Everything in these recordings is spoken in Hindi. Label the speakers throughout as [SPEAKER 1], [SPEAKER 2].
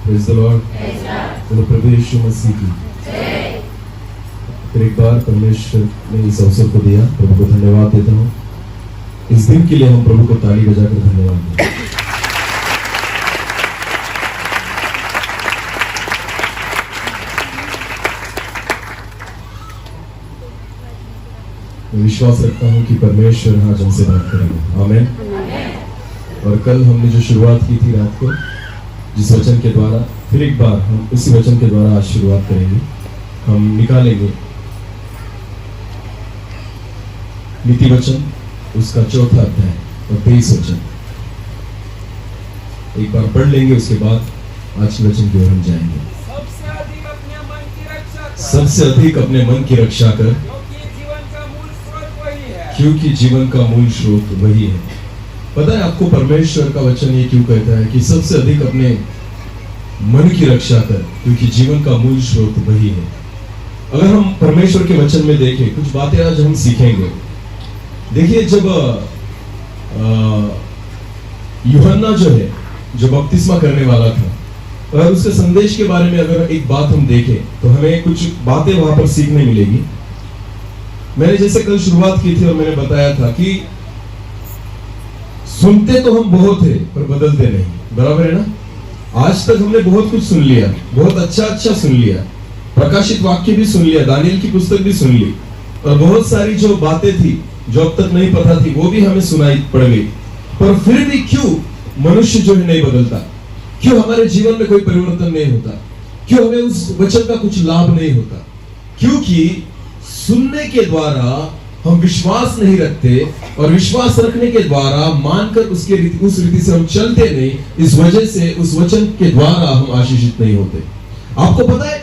[SPEAKER 1] Praise the Lord. चलो प्रभु यीशु मसीह की फिर एक बार परमेश्वर ने इस अवसर को दिया, प्रभु को धन्यवाद देता हूँ। इस दिन के लिए हम प्रभु को ताली बजाकर धन्यवाद दें। मैं विश्वास रखता हूँ कि परमेश्वर आज हमसे बात करेंगे। आमीन। और कल हमने जो शुरुआत की थी रात को, जिस वचन के द्वारा, फिर एक बार हम उसी वचन के द्वारा आज शुरुआत करेंगे। हम निकालेंगे नीति वचन, उसका 4था अध्याय और 23 वचन एक बार पढ़ लेंगे। उसके बाद आज के वचन की ओर हम जाएंगे। सबसे अधिक अपने मन की रक्षा कर, क्योंकि जीवन का मूल स्रोत वही है। पता है आपको परमेश्वर का वचन ये क्यों कहता है कि सबसे अधिक अपने मन की रक्षा कर, क्योंकि जीवन का मूल स्रोत वही है। अगर हम परमेश्वर के वचन में देखें, कुछ बातें आज हम सीखेंगे। देखिए, जब यूहन्ना जो है, जो बपतिस्मा करने वाला था, अगर उसके संदेश के बारे में अगर एक बात हम देखें तो हमें कुछ बातें वहां पर सीखने मिलेगी। मैंने जैसे कल शुरुआत की थी और मैंने बताया था कि सुनते तो हम बहुत है पर बदलते नहीं, बराबर है ना। आज तक हमने बहुत कुछ सुन लिया, बहुत अच्छा सुन लिया, प्रकाशित वाक्य भी सुन लिया, दानियल की पुस्तक भी सुन ली, और बहुत सारी जो बातें थी जो अब तक नहीं पता थी वो भी हमें सुनाई पड़ गई। पर फिर भी क्यों मनुष्य जो है नहीं बदलता? क्यों हमारे जीवन में कोई परिवर्तन नहीं होता? क्यों हमें उस वचन का कुछ लाभ नहीं होता? क्योंकि सुनने के द्वारा हम विश्वास नहीं रखते, और विश्वास रखने के द्वारा मानकर उसके उस रीति से हम चलते नहीं। इस वजह से उस वचन के द्वारा हम आशीषित नहीं होते। आपको पता है,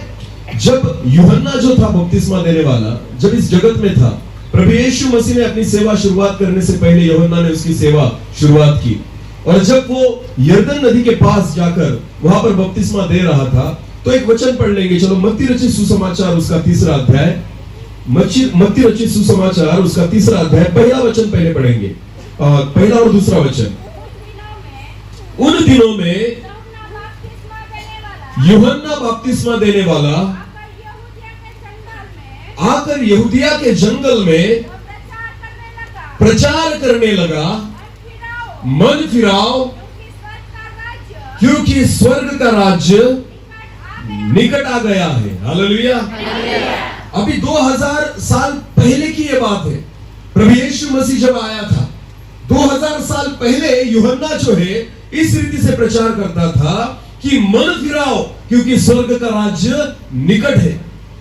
[SPEAKER 1] जब यूहन्ना जो था बपतिस्मा देने वाला, जब इस जगत में था, प्रभु यीशु मसीह ने अपनी सेवा शुरुआत करने से पहले यूहन्ना ने उसकी सेवा शुरुआत की। और जब वो यरदन नदी के पास जाकर वहां पर बपतिस्मा दे रहा था, तो एक वचन पढ़ लेंगे। चलो, मत्ती रचित सुसमाचार उसका 3रा अध्याय, मत्ती रचित सुसमाचार उसका 3रा अध्याय, पहला वचन पहले पढ़ेंगे, पहला और दूसरा वचन। उन दिनों में यूहन्ना बपतिस्मा देने वाला आकर यहूदिया के जंगल में प्रचार करने लगा, मन फिराओ, क्योंकि स्वर्ग का राज्य निकट आ गया है। हालेलुया। अभी 2000 साल पहले की ये बात है। प्रभु यीशु मसीह जब आया था, 2000 साल पहले यूहन्ना जो है इस रीति से प्रचार करता था कि मन फिराओ, क्योंकि स्वर्ग का राज्य निकट है।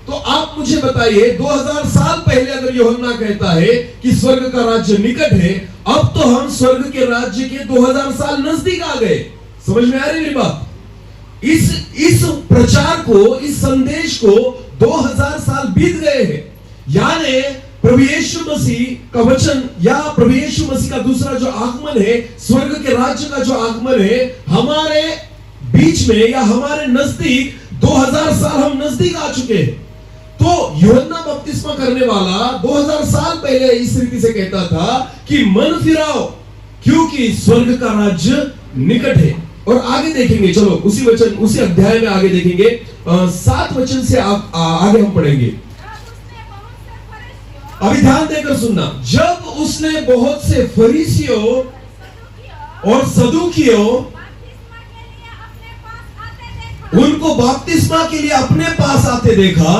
[SPEAKER 1] तो आप मुझे बताइए, 2000 साल पहले अगर यूहन्ना कहता है कि स्वर्ग का राज्य निकट है, अब तो हम स्वर्ग के राज्य के 2000 साल नजदीक आ गए। समझ में आ रही मेरी बात? इस प्रचार को, इस संदेश को 2000 साल बीत गए हैं। यानी प्रभु यीशु मसीह का वचन या प्रभु यीशु मसीह का दूसरा जो आगमन है, स्वर्ग के राज्य का जो आगमन है, हमारे बीच में या हमारे नजदीक 2000 साल हम नजदीक आ चुके हैं। तो यूहन्ना बपतिस्मा करने वाला 2000 साल पहले इस रीति से कहता था कि मन फिराओ, क्योंकि स्वर्ग का राज्य निकट है। और आगे देखेंगे, चलो उसी वचन, उसी अध्याय में आगे देखेंगे, 7 वचन से आगे हम पढ़ेंगे। अभी ध्यान देकर सुनना। जब उसने बहुत से फरीसियों और सदूकियों उनको बपतिस्मा के लिए अपने पास आते देखा,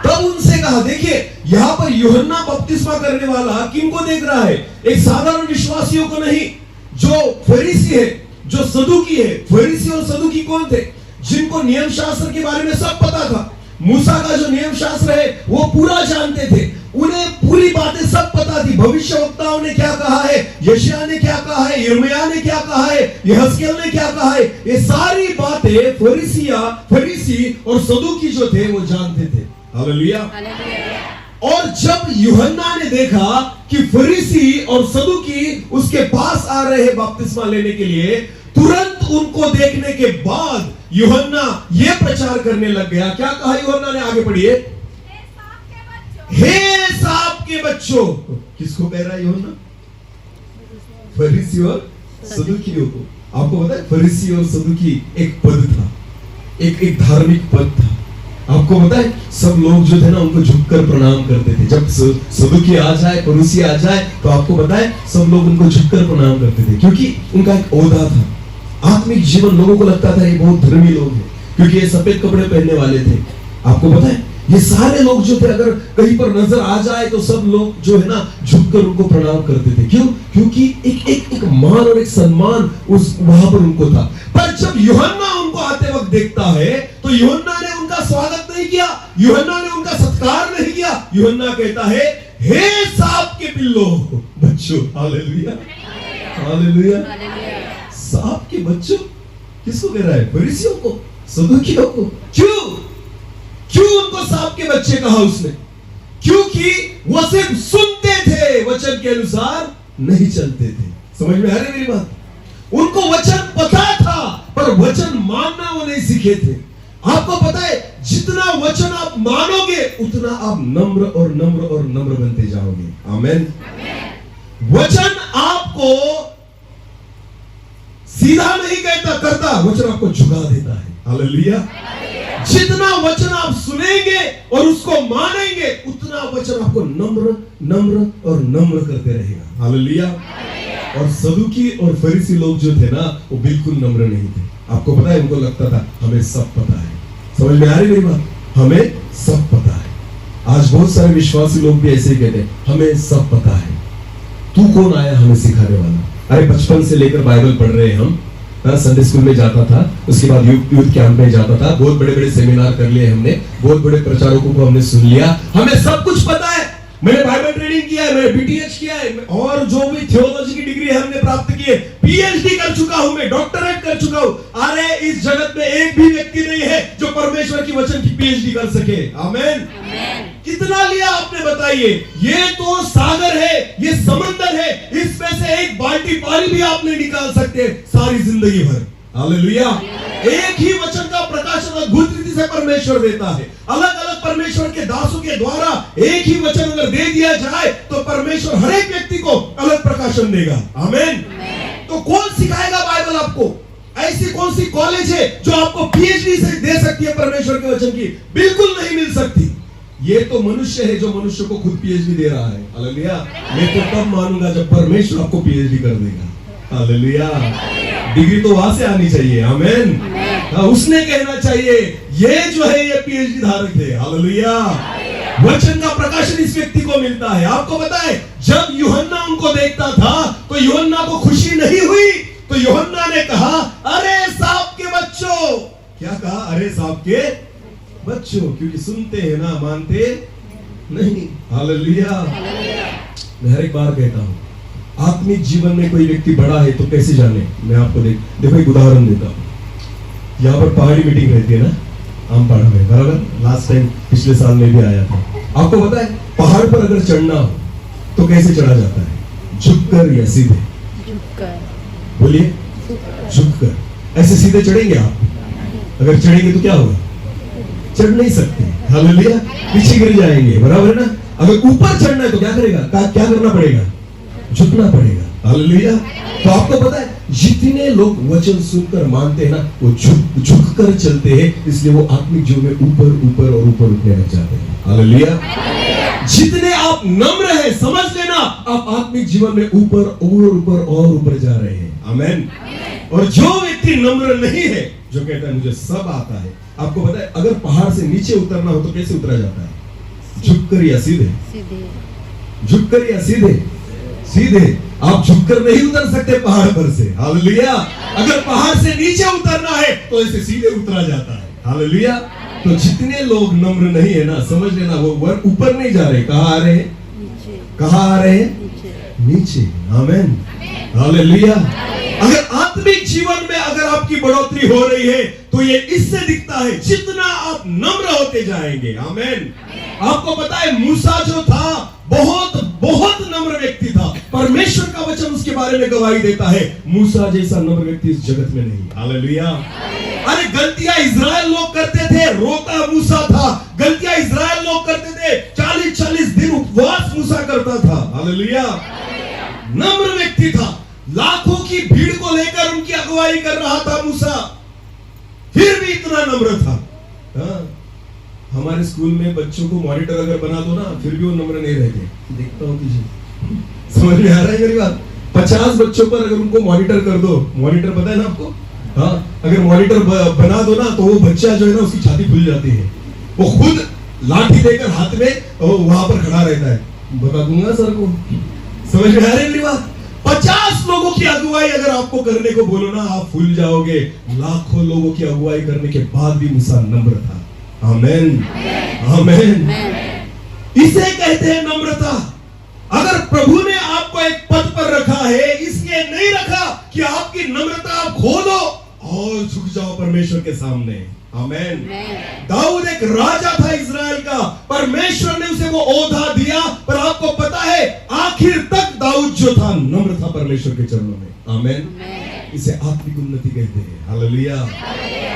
[SPEAKER 1] तब उनसे कहा। देखिए, यहां पर यूहन्ना बपतिस्मा करने वाला किनको देख रहा है? एक साधारण विश्वासियों को नहीं, जो फरीसी है, जो सदूकी है। फरीसी और सदूकी कौन थे? जिनको नियम शास्त्र के बारे में सब पता था। मूसा का जो नियम शास्त्र है वो पूरा जानते थे, उन्हें पूरी बातें सब पता थी। भविष्यवक्ताओं ने क्या कहा है, यशायाह ने क्या कहा है, यिर्मयाह ने क्या कहा है, यहजकेल ने क्या कहा है, ये सारी बातें फरीसी और सदूकी जो थे वो जानते थे। हालेलुया। और जब यूहन्ना ने देखा कि फरीसी और सदूकी उसके पास आ रहे हैं बपतिस्मा लेने के लिए, तुरंत उनको देखने के बाद यूहन्ना ये प्रचार करने लग गया। क्या कहा यूहन्ना ने? आगे पढ़िए। हे सांप के बच्चों। किसको कह रहा है यूहन्ना? फरीसी और सदूकियों को। आपको पता है फरीसी और सदुकी एक पद था, एक धार्मिक पद था। आपको पता है सब लोग जो थे ना उनको झुककर प्रणाम करते थे। जब सदुकी आ जाए, फरीसी आ जाए, तो आपको पता है सब लोग उनको झुककर प्रणाम करते थे, क्योंकि उनका एक ओहदा था। आत्मिक जीवन लोगों को लगता था ये बहुत धर्मी लोग हैं, क्योंकि ये सफेद कपड़े पहनने वाले थे। आपको पता है ये सारे लोग जो थे अगर कहीं पर नजर आ जाए तो सब लोग जो है ना झुककर उनको प्रणाम करते थे। क्यों? क्योंकि एक मान और एक सम्मान उस वहां पर उनको था। पर जब यूहन्ना उनको आते वक्त देखता है तो यूहन्ना ने उनका स्वागत नहीं किया, यूहन्ना ने उनका सत्कार नहीं किया। यूहन्ना कहता है, हे सांप के पिल्लो बच्चों। Hallelujah, hallelujah. सांप के बच्चों किसको कह रहा है? फरीसियों को, सदूकियों को। क्यों उनको सांप के बच्चे कहा उसने? क्योंकि वो सिर्फ सुनते थे, वचन के अनुसार नहीं चलते थे। समझ में आ रही मेरी बात? उनको वचन पता था पर वचन मानना वो नहीं सीखे थे। आपको पता है जितना वचन आप मानोगे उतना आप नम्र और नम्र और नम्र बनते जाओगे। आमेन। वचन आपको सीधा नहीं करता, वचन आपको झुका देता है। हालेलुया। जितना वचन आप सुनेंगे और उसको मानेंगे उतना वचन आपको नम्र नम्र और नम्र करते रहेगा। हालेलुया। और सदुकी और फरीसी लोग जो थे ना वो बिल्कुल नम्र नहीं थे। आपको पता है उनको लगता था हमें सब पता है। समझ में आ रही मेरी बात? हमें सब पता है। आज बहुत सारे विश्वासी लोग भी ऐसे ही कहते हैं, हमें सब पता है। तू कौन आया हमें सिखाने वाला? अरे बचपन से लेकर बाइबल पढ़ रहे हैं हम। संडे स्कूल में जाता था, उसके बाद यूथ कैंप में जाता था, बहुत बड़े बड़े सेमिनार कर लिए हमने, बहुत बड़े प्रचारकों को हमने सुन लिया, हमें सब कुछ पता है। मैंने बाइबल ट्रेनिंग किया है, मैंने बीटीएच किया है, और जो भी थियोलॉजी की डिग्री है हमने प्राप्त की है, पीएचडी कर चुका हूं, मैं डॉक्टरेट कर चुका हूं। अरे इस जगत में एक भी व्यक्ति नहीं है जो परमेश्वर की वचन की पीएचडी कर सके। आमेन। कितना लिया आपने बताइए? ये तो सागर है, ये समंदर है, इसमें से एक बाल्टी पानी भी आप नहीं निकाल सकते सारी जिंदगी भर। हालेलुया। एक ही वचन का प्रकाशन अद्भुत रीति से परमेश्वर देता है। अलग अलग परमेश्वर के दासों के द्वारा एक ही वचन अगर दे दिया जाए तो परमेश्वर हर एक व्यक्ति को अलग प्रकाशन देगा। आमेन। तो कौन सिखाएगा बाइबल आपको? ऐसी कौन सी कॉलेज है जो आपको पीएचडी से दे सकती है परमेश्वर के वचन की? बिल्कुल नहीं मिल सकती। ये तो मनुष्य है जो मनुष्य को खुद पीएचडी दे रहा है। हालेलुया। मैं तो तब मानूंगा जब परमेश्वर आपको पीएचडी कर देगा। हालेलुया। डिग्री तो वहां से आनी चाहिए। आमेन। उसने कहना चाहिए ये जो है ये पीएचडी धारक है। हालेलुया। वचन का प्रकाशन इस व्यक्ति को मिलता है। आपको पता है जब यूहन्ना उनको देखता था तो यूहन्ना को खुशी नहीं हुई, तो यूहन्ना ने कहा, अरे सांप के बच्चों। क्या कहा? अरे सांप के बच्चों, क्योंकि सुनते हैं ना, मानते नहीं। हालेलुया। मैं हर एक बार कहता हूं आत्मिक जीवन में कोई व्यक्ति बड़ा है तो कैसे जाने? मैं आपको देखो एक उदाहरण देता हूं। यहाँ पर पहाड़ी मीटिंग रहती है ना, आमपाड़ा में, बराबर? लास्ट टाइम पिछले साल में भी आया था। आपको पता है पहाड़ पर अगर चढ़ना हो तो कैसे चढ़ा जाता है? झुककर या सीधे? बोलिए। झुककर। ऐसे सीधे चढ़ेंगे आप? अगर चढ़ेंगे तो क्या होगा? चढ़ नहीं सकते। हालेलुया। पीछे गिर जाएंगे, बराबर है ना? अगर ऊपर चढ़ना है तो क्या करेगा? क्या करना पड़ेगा? झुकना पड़ेगा। हालेलुया। तो आपको पता है जितने लोग वचन सुनकर मानते हैं ना वो झुक कर चलते हैं, इसलिए वो आत्मिक जीवन में ऊपर ऊपर और ऊपर उठने लग जाते हैं। हालेलुया। जितने आप नम्र हैं समझ लेना आप आत्मिक जीवन में ऊपर और ऊपर और ऊपर जा रहे हैं। आमेन। और जो व्यक्ति नम्र नहीं है, जो कहता है मुझे सब आता है, आपको पता है अगर पहाड़ से नीचे उतरना हो तो कैसे उतरा जाता है? झुककर या सीधे? झुककर या सीधे? सीधे। आप झुककर नहीं उतर सकते पहाड़ पर से। हालेलुया। अगर पहाड़ से नीचे उतरना है तो ऐसे सीधे उतरा जाता है। हालेलुया। तो जितने लोग नम्र नहीं है ना समझ लेना वो ऊपर नहीं जा रहे। कहां आ रहे हैं? कहां आ रहे हैं? नीचे। आमेन। हालेलुया। अगर आत्मिक जीवन में अगर आपकी बढ़ोतरी हो रही है तो ये इससे दिखता है जितना आप नम्र होते जाएंगे। आमेन। आपको पता है मूसा जो था बहुत बहुत नम्र व्यक्ति था। परमेश्वर का वचन उसके बारे में गवाही देता है मूसा जैसा नम्र व्यक्ति इस जगत में नहीं। हालेलुया। अरे गलतियां इजराइल लोग करते थे, रोता मूसा था। गलतियां इजराइल लोग करते थे, 40-40 दिन उपवास मूसा करता था। हालेलुया। नम्र व्यक्ति था। लाखों की भीड़ को लेकर उनकी अगुवाई नहीं कर रहा था मूसा, फिर भी इतना नम्र था। हाँ, हमारे स्कूल में बच्चों को मॉनिटर अगर बना दो ना, फिर भी वो नम्र नहीं रहते। देखता हूँ पीछे, समझ में आ रहा है मेरी बात? 50 बच्चों पर अगर उनको मॉनिटर कर दो, मॉनिटर पता है ना आपको? हाँ, अगर मॉनिटर बना दो ना, तो वो बच्चा जो है ना, उसकी छाती फूल जाती है, वो खुद लाठी देकर हाथ में वहां पर खड़ा रहता है। बता दूंगा सर को, समझ में आ रही है मेरी बात? 50 लोगों की अगुवाई अगर आपको करने को बोलो ना, आप फूल जाओगे। लाखों लोगों की अगुवाई करने के बाद भी मूसा नम्र था। आमेन, आमेन। इसे कहते हैं नम्रता। अगर प्रभु ने आपको एक पद पर रखा है, इसलिए नहीं रखा कि आपकी नम्रता आप खो दो और झुक जाओ परमेश्वर के सामने। आमेन। दाऊद एक राजा था इज़राइल का, परमेश्वर ने उसे वो ओहदा दिया, पर आपको पता है आखिर तक दाऊद जो था नम्र था परमेश्वर के चरणों में। आमेन। इसे आत्मिक उन्नति कहते हैं। हालेलुया।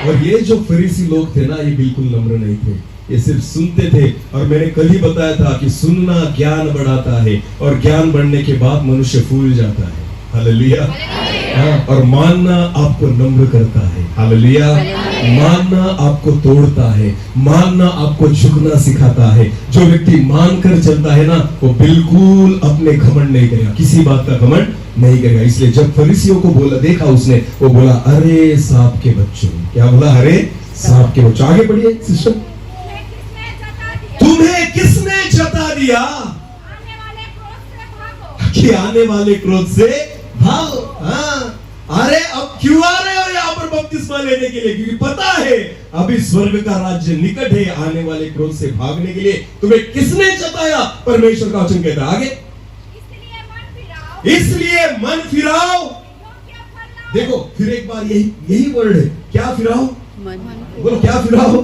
[SPEAKER 1] और ये जो फरीसी लोग थे ना, ये बिल्कुल नम्र नहीं थे, ये सिर्फ सुनते थे। और मैंने कल ही बताया था कि सुनना ज्ञान बढ़ाता है, और ज्ञान बढ़ने के बाद मनुष्य फूल जाता है। हालेलुया। और मानना आपको नम्र करता है। हालेलुया। मानना आपको तोड़ता है, मानना आपको झुकना सिखाता है। जो व्यक्ति मानकर चलता है ना, वो बिल्कुल अपने घमंड नहीं करेगा, किसी बात का घमंड नहीं करेगा। इसलिए जब फरीसियों को बोला, देखा उसने, वो बोला, अरे सांप के बच्चों। क्या बोला? अरे सांप के बच्चों। आगे पढ़िए सिस्टर। तुम्हें किसने जता दिया कि आने वाले क्रोध से भागो? हाँ, अरे अब क्यों आ रहे हो यहाँ पर बपतिस्मा लेने के लिए? क्योंकि पता है अभी स्वर्ग का राज्य निकट है, आने वाले क्रोध से भागने के लिए तुम्हें किसने जताया? परमेश्वर का वचन कहता है आगे, इसलिए मन फिराओ। देखो फिर एक बार यही वर्ड है, क्या फिराओ? बोलो क्या फिराओ?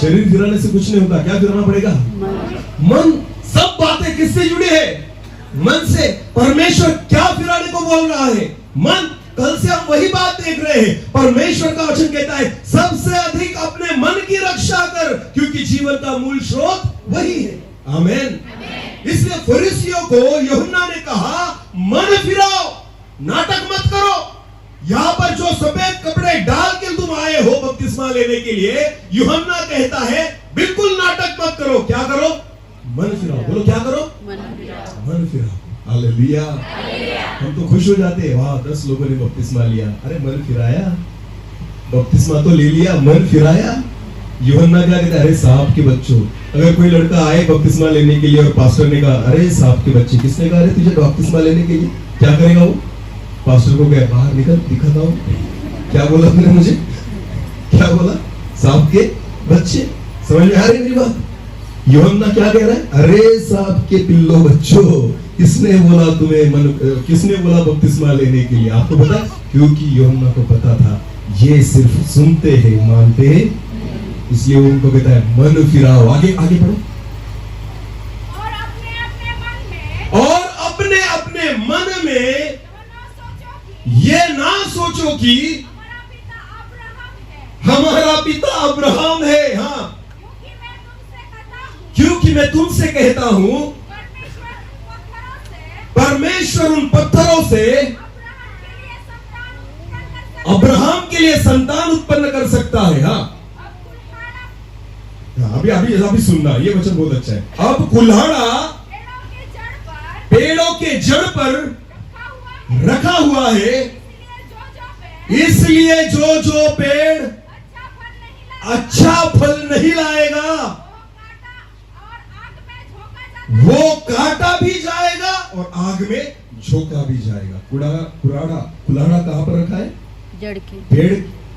[SPEAKER 1] शरीर फिराने से कुछ नहीं होता, क्या फिराना पड़ेगा? मन। सब बातें किससे जुड़ी है? मन से। परमेश्वर क्या फिराने को बोल रहा है? मन। कल से हम वही बात देख रहे हैं। परमेश्वर का वचन कहता है सबसे अधिक अपने मन की रक्षा कर, क्योंकि जीवन का मूल स्रोत वही है। आमेन। इसलिए फरीसियों को यूहन्ना ने कहा, मन फिराओ, नाटक मत करो। यहां पर जो सफेद कपड़े डाल के तुम आए हो बपतिस्मा लेने के लिए, यूहन्ना कहता है बिल्कुल नाटक मत करो। क्या करो? मन फिराओ। बोलो क्या करो? मन फिराओ। हालेलुया। हम तो खुश हो जाते हैं, वाह 10 लोगों ने बपतिस्मा लिया। अरे मन फिराया, बपतिस्मा तो ले लिया, मन फिराया। यूहन्ना क्या कहता है? अरे सांप के बच्चों। अगर कोई लड़का आए बपतिस्मा लेने के लिए और पास्टर ने कहा, अरे सांप के बच्चे, किसने कहा अरे तुझे बपतिस्मा लेने के लिए? क्या करेगा वो? पास्टर को कहे बाहर निकल, दिखाता हूं। क्या बोला तुमने मुझे? क्या बोला? सांप के बच्चे। समझ में आ रही मेरी बात? यूहन्ना क्या कह रहा है? अरे सांप के पिल्लो बच्चों, किसने बोला तुम्हें किसने बोला बपतिस्मा लेने के लिए? आपको पता? क्योंकि यूहन्ना को पता था ये सिर्फ सुनते हैं, मानते हैं, इसलिए उनको कहता है मन फिराओ। आगे आगे पढ़ो। और अपने अपने मन में ये ना सोचो कि हमारा पिता अब्राहम है। हाँ, क्योंकि मैं तुमसे कहता हूं परमेश्वर उन पत्थरों से अब्राहम के लिए संतान उत्पन्न कर सकता है। हाँ, अभी अभी अभी सुनना, ये वचन बहुत अच्छा है। अब कुल्हाड़ा पेड़ों के जड़ पर रखा हुआ है, इसलिए जो जो पेड़ अच्छा फल नहीं लाएगा वो काटा भी जाएगा और आग में झोंका भी जाएगा। कुल्हाड़ा कहां पर रखा है? जड़ के।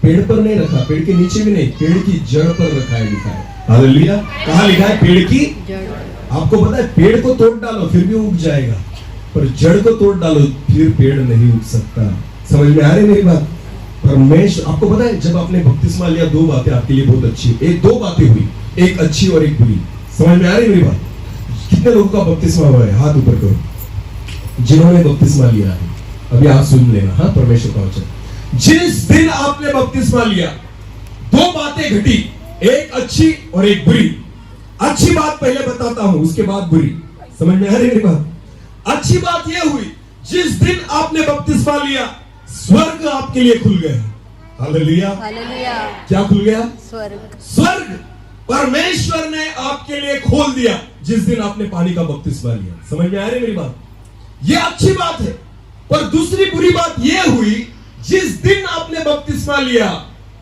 [SPEAKER 1] पेड़ पर नहीं रखा, पेड़ के नीचे भी नहीं, पेड़ की जड़ पर रखा है, लिखा है। हालेलुया। कहां लिखा है? पेड़ की जड़। आपको पता है पेड़ को तोड़ डालो फिर भी उग जाएगा, पर जड़ को तोड़ डालो फिर पेड़ नहीं उग सकता। समझ में आ रही मेरी बात? परमेश्वर, आपको पता है जब आपने बपतिस्मा लिया, 2 बातें आपके लिए बहुत अच्छी, एक 2 बातें हुई, एक अच्छी और एक बुरी। समझ में आ रही मेरी बात? कितने लोगों का बपतिस्मा हुआ है? हाथ ऊपर करो जिन्होंने बपतिस्मा लिया है। अभी आप सुन लेना। हाँ, परमेश्वर का वचन। जिस दिन आपने बपतिस्मा लिया 2 बातें घटी, एक अच्छी और एक बुरी। अच्छी बात पहले बताता हूं, उसके बाद बुरी। समझ में आ रही मेरी बात? अच्छी बात यह हुई, जिस दिन आपने बपतिस्मा लिया स्वर्ग आपके लिए खुल गया। हालेलुया।
[SPEAKER 2] हालेलुया।
[SPEAKER 1] क्या खुल गया?
[SPEAKER 2] स्वर्ग।
[SPEAKER 1] स्वर्ग परमेश्वर ने आपके लिए खोल दिया जिस दिन आपने पानी का बपतिस्मा लिया। समझ में आ रही मेरी बात? यह अच्छी बात है। पर दूसरी बुरी बात यह हुई, जिस दिन आपने बपतिस्मा लिया,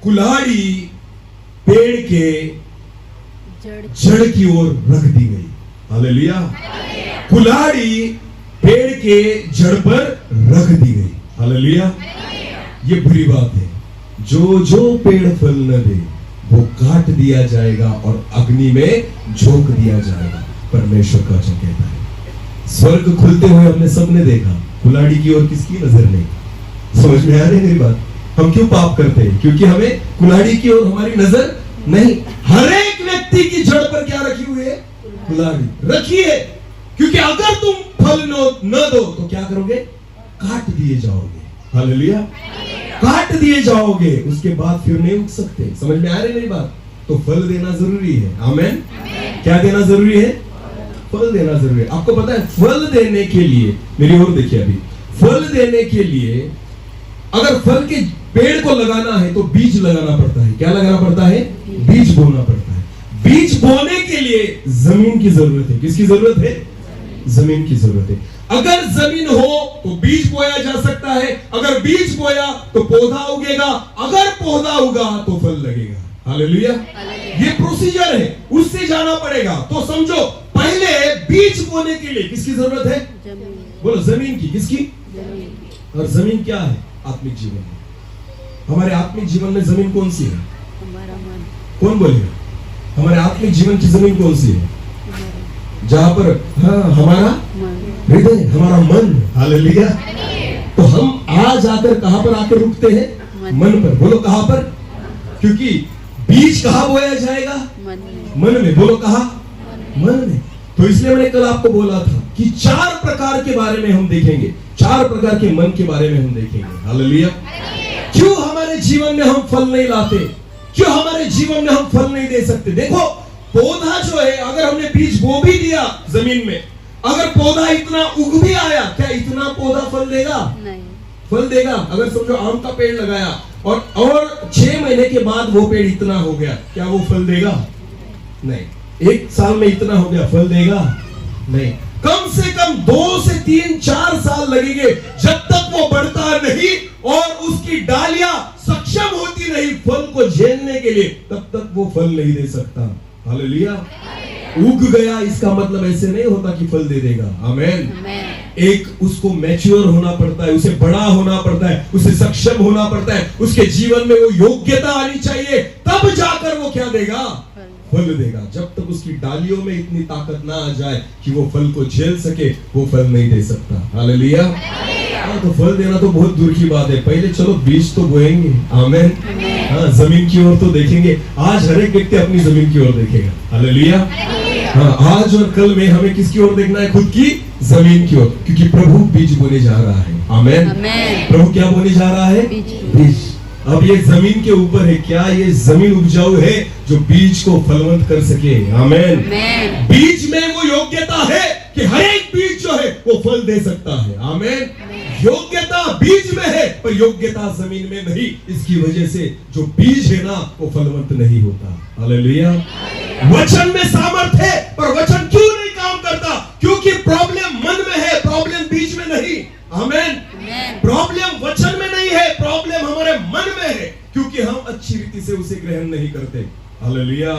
[SPEAKER 1] कुल्हाड़ी पेड़ के जड़ की ओर रख दी गई। हालेलुया। कुल्हाड़ी पेड़ के जड़ पर रख दी गई। हालेलुया। ये बुरी बात है। जो जो पेड़ फल न दे वो काट दिया जाएगा और अग्नि में झोंक दिया जाएगा, परमेश्वर का वचन कहता है। स्वर्ग खुलते हुए हमने सबने देखा, कुल्हाड़ी की ओर किसकी नजर नहीं। समझ में आ रही है मेरी बात? हम क्यों पाप करते हैं? क्योंकि हमें कुल्हाड़ी की ओर हमारी नजर नहीं। हर एक व्यक्ति की जड़ पर क्या रखी हुई है? कुल्हाड़ी रखी है। क्योंकि अगर तुम फल न दो तो क्या करोगे? काट दिए जाओगे। हालेलुया। काट दिए जाओगे, उसके बाद फिर नहीं उग सकते। समझ में आ रही मेरी बात? तो फल देना जरूरी है। आमेन। क्या देना जरूरी है? फल देना जरूरी है। आपको पता है फल देने के लिए, मेरी ओर देखिए, अभी फल देने के लिए अगर फल के पेड़ को लगाना है तो बीज लगाना पड़ता है। क्या लगाना पड़ता है? बीज बोना पड़ता है। बीज बोने के लिए जमीन की जरूरत है। किसकी जरूरत है? जमीन की जरूरत है। अगर जमीन हो तो बीज बोया जा सकता है। अगर बीज बोया तो पौधा उगेगा। अगर पौधा उगा तो फल लगेगा। हालेलुया। ये प्रोसीजर है, उससे जाना पड़ेगा। तो समझो, पहले बीज बोने के लिए किसकी जरूरत है?
[SPEAKER 2] जमीन।
[SPEAKER 1] बोलो, जमीन की। किसकी?
[SPEAKER 2] जमीन।
[SPEAKER 1] और जमीन क्या है? आत्मिक जीवन में। हमारे आत्मिक जीवन में जमीन कौन सी है?
[SPEAKER 2] हमारा मन।
[SPEAKER 1] कौन बोलेगा? हमारे आत्मिक जीवन की जमीन कौन सी है? जहां पर हमारा हृदय, हमारा मन। हालेलुया। तो हम आज आकर कहां पर आकर रुकते हैं? मन पर। बोलो, कहां पर? क्योंकि बीज कहां बोया जाएगा? मन में। बोलो, कहां? मन में। तो इसलिए मैंने कल आपको बोला था कि 4 प्रकार के बारे में हम देखेंगे। 4 प्रकार के मन के बारे में हम देखेंगे। हालेलुया। क्यों हमारे जीवन में हम फल नहीं लाते? क्यों हमारे जीवन में हम फल नहीं दे सकते? देखो, पौधा जो है, अगर हमने बीज बो भी दिया जमीन में, अगर पौधा इतना उग भी आया, क्या इतना पौधा फल देगा?
[SPEAKER 2] नहीं।
[SPEAKER 1] फल देगा? अगर समझो आम का पेड़ लगाया और 6 महीने के बाद वो पेड़ इतना हो गया, क्या वो फल देगा? नहीं। 1 साल में इतना हो गया, फल देगा? नहीं। कम से कम 2 से 3, 4 साल लगेंगे जब तक वो बढ़ता नहीं और उसकी डालियां सक्षम होती नहीं फल को झेलने के लिए, तब तक वो फल नहीं दे सकता। हालेलुया। उग गया इसका मतलब ऐसे नहीं होता कि फल दे देगा। आमेन। एक उसको मैच्योर होना पड़ता है, उसे बड़ा होना पड़ता है, उसे सक्षम होना पड़ता है, उसके जीवन में वो योग्यता आनी चाहिए, तब जाकर वो क्या देगा? फल देगा। जब तक उसकी डालियों में इतनी ताकत ना आ जाए कि वो फल को झेल सके, वो फल नहीं दे सकता। हालेलुया। तो फल देना तो बहुत दूर की बात है। पहले चलो बीज तो बोएंगे। आमेन। हाँ, जमीन की ओर तो देखेंगे। आज हर एक व्यक्ति अपनी जमीन की ओर देखेगा। हालेलुया। हाँ, आज और कल में हमें किसकी ओर देखना है? खुद की जमीन की ओर। क्योंकि प्रभु बीज बोने जा रहा है। आमेन। प्रभु क्या बोने जा रहा है? बीज। अब ये जमीन के ऊपर है, क्या ये जमीन उपजाऊ है जो बीज को फलवंत कर सके? आमेन। बीज में वो योग्यता है कि हर एक बीज जो है वो फल दे सकता है। आमेन। योग्यता बीज में है पर योग्यता जमीन में नहीं। इसकी वजह से जो बीज है ना वो फलवंत नहीं होता। हालेलुया। वचन में सामर्थ है पर वचन क्यों नहीं काम करता? क्योंकि प्रॉब्लम मन में है, प्रॉब्लम बीज में नहीं। आमेन। प्रॉब्लम वचन में नहीं है, प्रॉब्लम हमारे मन में है, क्योंकि हम अच्छी रीति से उसे ग्रहण नहीं करते। हालेलुया।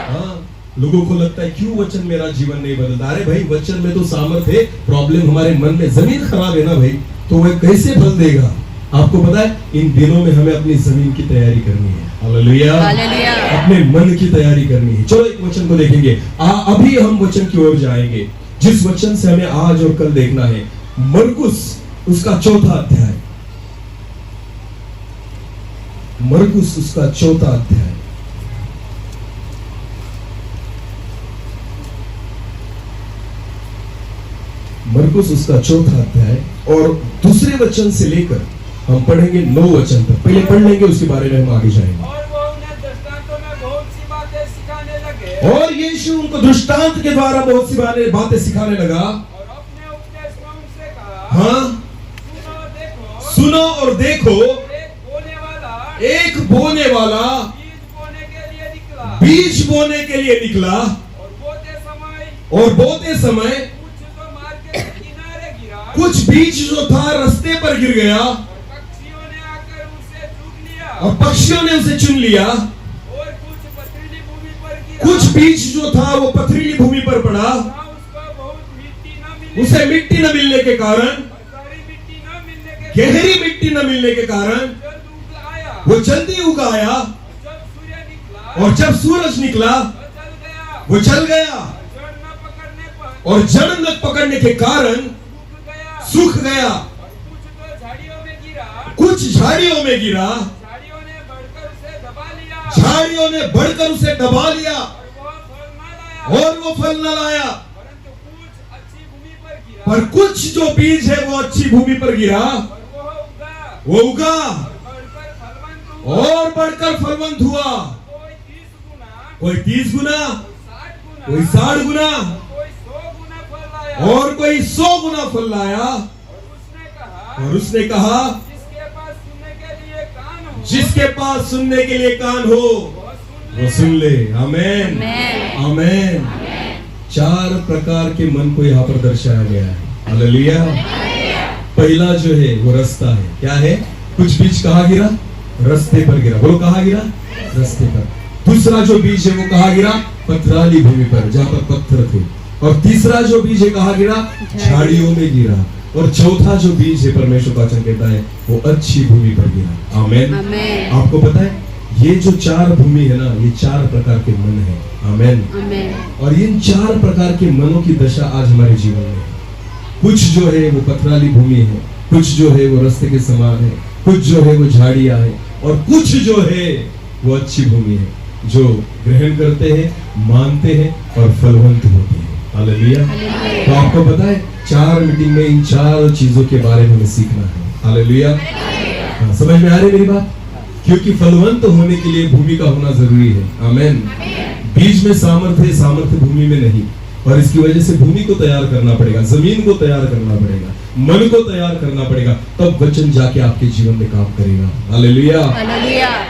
[SPEAKER 1] हाँ, लोगों को लगता है क्यों वचन मेरा जीवन नहीं बदलता? अरे भाई, वचन में तो सामर्थ है, प्रॉब्लम हमारे मन में। जमीन खराब है ना भाई, तो वह कैसे फल देगा? आपको पता है, इन दिनों में हमें अपनी जमीन की तैयारी करनी है। हालेलुया। अपने मन की तैयारी करनी है। चलो एक वचन को देखेंगे। अभी हम वचन की ओर जाएंगे जिस वचन से हमें आज और कल देखना है। मरकुस उसका 4था अध्याय। मरकुस उसका 4था अध्याय। मरकुस उसका 4था अध्याय और दूसरे वचन से लेकर हम पढ़ेंगे 9 वचन तक। पहले पढ़ लेंगे, उसके बारे में हम आगे जाएंगे।
[SPEAKER 3] और वो उन्हें दृष्टांतों में बहुत सी बातें सिखाने लगे।
[SPEAKER 1] और यीशु उनको दृष्टांत के द्वारा बहुत सी बातें सिखाने लगा।
[SPEAKER 3] और अपने उपदेश में उनसे कहा,
[SPEAKER 1] हाँ, सुनो और देखो,
[SPEAKER 3] एक बोने वाला
[SPEAKER 1] बीज बोने के लिए निकला, और बोते समय कुछ बीज जो था रास्ते पर गिर गया, और पक्षियों ने उसे चुन लिया। कुछ बीज जो था वो पथरीली भूमि पर पड़ा, उसे मिट्टी न मिलने के कारण, गहरी मिट्टी न मिलने के कारण वो जल्दी उगाया, और जब सूरज निकला वो जल गया, और जड़ न पकड़ने के कारण सूख गया। कुछ झाड़ियों में गिरा, झाड़ियों ने बढ़कर उसे दबा लिया, और वो फल न लाया। पर कुछ जो बीज है वो अच्छी भूमि पर गिरा, वो उगा और बढ़कर फलवंत हुआ। कोई 30 गुना, कोई 60 गुना, और कोई 100 गुना फल लाया। और उसने कहा, जिसके पास सुनने के लिए कान हो वो सुन ले। आमेन, आमेन। 4 प्रकार के मन को यहाँ पर दर्शाया गया है। हालेलुया। पहला जो है वो रास्ता है। क्या है? कुछ बीज कहाँ गिरा? रास्ते पर गिरा। बोलो कहाँ गिरा? रास्ते पर। दूसरा जो बीज है वो कहाँ गिरा? पथराली भूमि पर, जहाँ पर पत्थर थे। और तीसरा जो बीज है कहाँ गिरा? झाड़ियों में गिरा। और चौथा जो बीज है, परमेश्वर वचन कहता है, वो अच्छी भूमि पर गिरा। आमेन। आपको पता है ये जो 4 भूमि है ना, ये 4 प्रकार के मन है। आमेन। और इन 4 प्रकार के मनों की दशा आज हमारे जीवन में है। कुछ जो है वो पथराली भूमि है, कुछ जो है वो रास्ते के समान है, कुछ जो है वो झाड़ियां है, और कुछ जो है वो अच्छी भूमि है, जो ग्रहण करते हैं, मानते हैं और फलवंत होते हैं। हालेलुया। तो आपको पता है 4 मीटिंग में इन 4 चीजों के बारे में हमें सीखना है। हालेलुया। समझ में आ रही मेरी बात? क्योंकि फलवंत होने के लिए भूमि का होना जरूरी है। आमेन। बीज में सामर्थ्य, सामर्थ्य भूमि में नहीं, और इसकी वजह से भूमि को तैयार करना पड़ेगा, जमीन को तैयार करना पड़ेगा, मन को तैयार करना पड़ेगा, तब वचन जाके आपके जीवन में काम करेगा। हालेलुया।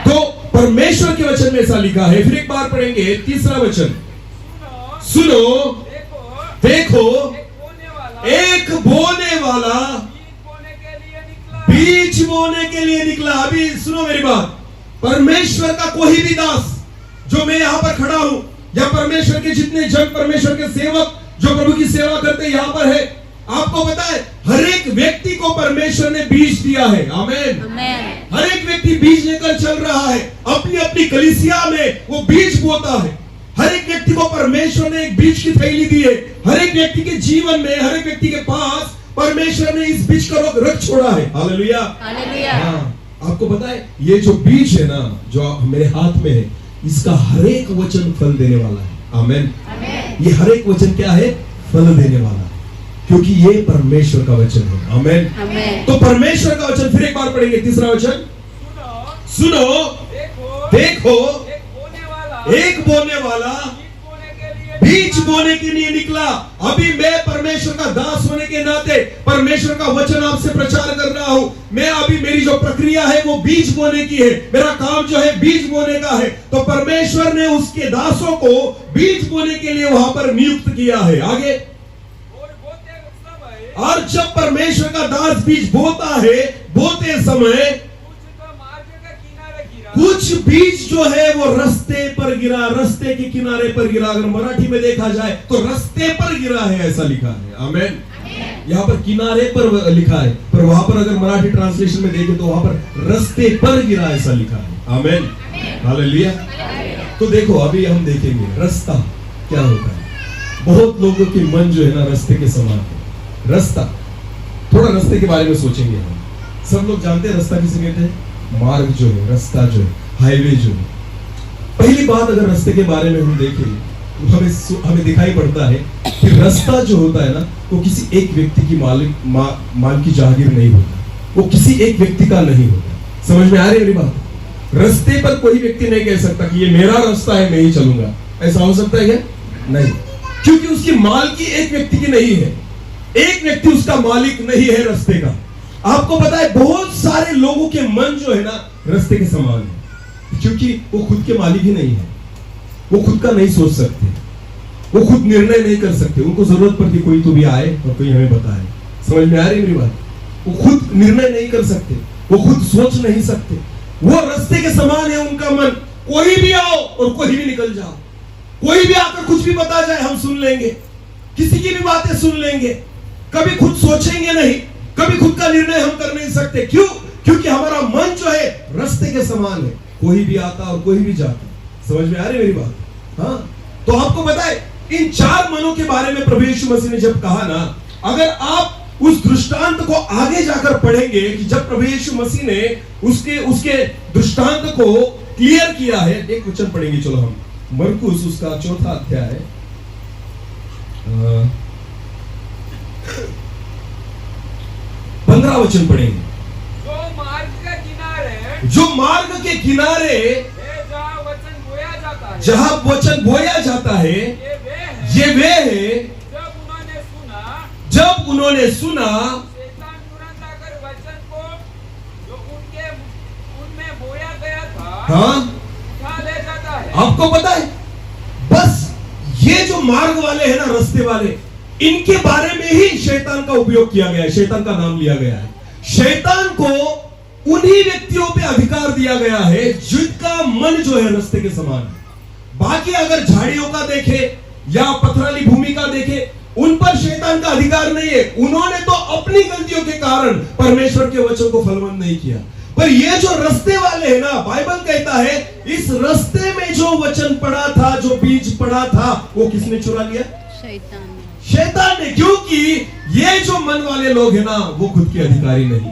[SPEAKER 1] तो परमेश्वर के वचन में ऐसा लिखा है। फिर एक बार पढ़ेंगे, तीसरा वचन। सुनो, देखो, एक बोने वाला बीज बोने के लिए निकला। अभी सुनो मेरी बात। परमेश्वर का कोई भी दास, जो मैं यहां पर खड़ा हूं, या परमेश्वर के जितने जन, परमेश्वर के सेवक जो प्रभु की सेवा करते यहां पर है, आपको पता है हर एक व्यक्ति को परमेश्वर ने बीज दिया है। आमेन। हर एक व्यक्ति बीज लेकर चल रहा है, अपनी अपनी कलीसिया में वो बीज बोता है। हर एक व्यक्ति को परमेश्वर ने एक बीज की थैली दी है। हर एक व्यक्ति के जीवन में, हर एक व्यक्ति के पास परमेश्वर ने इस बीज का रख छोड़ा है। हालेलुया। हाँ, आपको पता है ये जो बीज है ना, जो मेरे हाथ में है, इसका हर एक वचन फल देने वाला है। आमेन। ये हर एक वचन क्या है? फल देने वाला है, क्योंकि ये परमेश्वर का वचन है। आमेन। तो परमेश्वर का वचन, फिर एक बार पढ़ेंगे, तीसरा वचन। सुनो, देखो, एक बोने वाला बीज बोने के लिए निकला। अभी मैं परमेश्वर का दास होने के नाते परमेश्वर का वचन आपसे प्रचार कर रहा हूं। मैं अभी, मेरी जो प्रक्रिया है वो बीज बोने की है। मेरा काम जो है बीज बोने का है। तो परमेश्वर ने उसके दासों को बीज बोने के लिए वहां पर नियुक्त किया है। आगे, और जब परमेश्वर का दास बीज बोता है, बोते समय कुछ बीज जो है वो रास्ते पर गिरा, रास्ते के किनारे पर गिरा। अगर मराठी में देखा जाए तो रास्ते पर गिरा है, ऐसा लिखा है। आमेन। यहाँ पर किनारे पर लिखा है, पर वहां पर अगर मराठी ट्रांसलेशन में देखें तो वहां पर रास्ते पर गिरा ऐसा लिखा है। आमेन। हालेलुया। तो देखो, अभी हम देखेंगे रास्ता क्या होता है। बहुत लोगों के मन जो है ना रास्ते के समान है। रास्ता, थोड़ा रास्ते के बारे में सोचेंगे हम। सब लोग जानते हैं रास्ता किसे कहते हैं? मार्ग जो है, रास्ता जो है, हाईवे जो है। पहली बात, अगर रास्ते के बारे में हम देखें तो हमें दिखाई पड़ता है कि रास्ता जो होता है ना, वो किसी एक व्यक्ति की माल की जागीर नहीं होता, वो किसी एक व्यक्ति का नहीं होता। समझ में आ रही है मेरी बात? रास्ते पर कोई व्यक्ति नहीं कह सकता कि ये मेरा रास्ता है, मैं ही चलूंगा। ऐसा हो सकता है क्या? नहीं, क्योंकि उसकी माल की एक व्यक्ति की नहीं है। एक व्यक्ति उसका मालिक नहीं है रास्ते का। आपको पता है बहुत सारे लोगों के मन जो है ना रास्ते के समान है, क्योंकि वो खुद के मालिक ही नहीं है, वो खुद का नहीं सोच सकते, वो खुद निर्णय नहीं कर सकते, उनको जरूरत पड़ती कोई तो भी आए और कोई हमें बताए। समझ में आ रही मेरी बात? वो खुद निर्णय नहीं कर सकते, वो खुद सोच नहीं सकते, वो रास्ते के समान है उनका मन। कोई भी आओ और कोई भी निकल जाओ, कोई भी आकर कुछ भी बता जाए हम सुन लेंगे, किसी की भी बातें सुन लेंगे, कभी खुद सोचेंगे नहीं, कभी खुद का निर्णय हम कर नहीं सकते। क्यों? क्योंकि हमारा मन जो है रास्ते के समान है, कोई भी आता और कोई भी जाता। समझ में आ रही मेरी बात? हाँ, तो आपको बताए इन 4 मनों के बारे में प्रभु यीशु मसीह ने जब कहा ना, अगर आप उस दृष्टांत को आगे जाकर पढ़ेंगे कि जब प्रभु यीशु मसीह ने उसके दृष्टांत को क्लियर किया है। एक वचन पढ़ेंगे, चलो हम मरकुस उसका 4था अध्याय है, 15 वचन पढ़ेंगे। जो मार्ग के किनारे जहां वचन बोया जाता है, ये वे है जब उन्होंने सुना
[SPEAKER 3] शैतान तुरंत आकर वचन को जो उनमें बोया गया था,
[SPEAKER 1] हाँ,
[SPEAKER 3] उठा ले जाता है।
[SPEAKER 1] आपको पता है, बस ये जो मार्ग वाले हैं ना, रास्ते वाले, इनके बारे में ही शैतान का उपयोग किया गया है, शैतान का नाम लिया गया है। शैतान को उन्हीं व्यक्तियों पे अधिकार दिया गया है जिनका मन जो है रास्ते के समान है। बाकी अगर झाड़ियों का देखे या पथराली भूमि का देखे, उन पर शैतान का अधिकार नहीं है। उन्होंने तो अपनी गलतियों के कारण परमेश्वर के वचन को फलवंत नहीं किया। पर ये जो रास्ते वाले हैं ना, बाइबल कहता है इस रास्ते में जो वचन पड़ा था, जो बीज पड़ा था, वो किसने चुरा लिया? शैतान ने। क्योंकि ये जो मन वाले लोग हैं ना, वो खुद के अधिकारी नहीं।